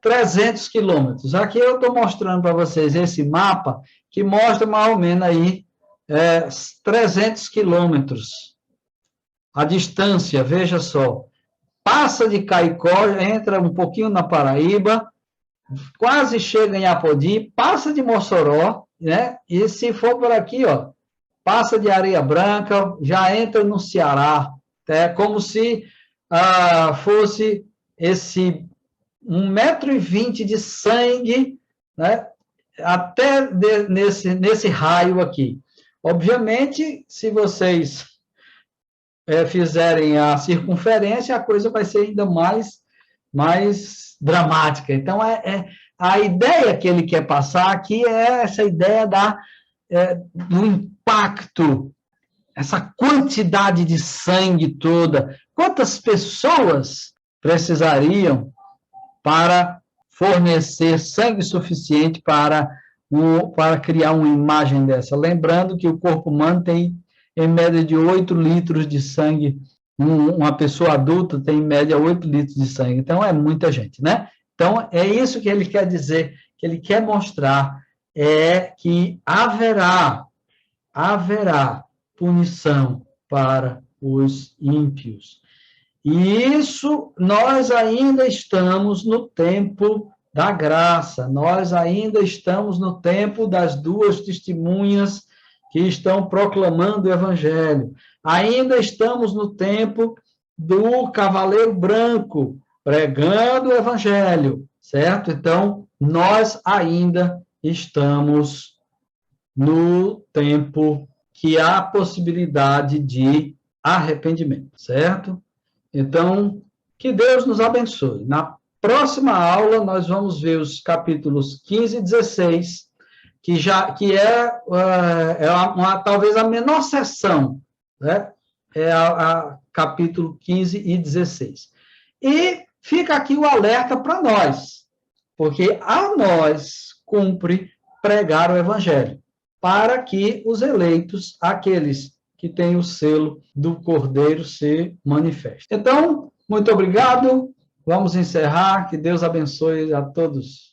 300 quilômetros. Aqui eu estou mostrando para vocês esse mapa, que mostra mais ou menos aí 300 quilômetros. A distância, veja só. Passa de Caicó, entra um pouquinho na Paraíba, quase chega em Apodi, passa de Mossoró, né? E se for por aqui, ó, passa de Areia Branca, já entra no Ceará. É como se fosse esse 1,20 m de sangue, né? Até nesse raio aqui. Obviamente, se vocês fizerem a circunferência, a coisa vai ser ainda mais dramática. Então, a ideia que ele quer passar aqui é essa ideia do impacto, essa quantidade de sangue toda. Quantas pessoas precisariam para fornecer sangue suficiente para criar uma imagem dessa? Lembrando que o corpo humano tem, em média, de 8 litros de sangue. Uma pessoa adulta tem, em média, 8 litros de sangue. Então, é muita gente, né? Então, é isso que ele quer dizer, que ele quer mostrar, é que haverá punição para os ímpios. E isso, nós ainda estamos no tempo da graça, nós ainda estamos no tempo das duas testemunhas que estão proclamando o Evangelho, ainda estamos no tempo do cavaleiro branco pregando o Evangelho, certo? Então, nós ainda estamos no tempo que há possibilidade de arrependimento, certo? Então, que Deus nos abençoe. Na próxima aula, nós vamos ver os capítulos 15 e 16, que é talvez a menor seção, né? É a capítulo 15 e 16. E fica aqui o alerta para nós, porque a nós cumpre pregar o Evangelho, para que os eleitos, aqueles que têm o selo do Cordeiro, se manifestem. Então, muito obrigado. Vamos encerrar. Que Deus abençoe a todos.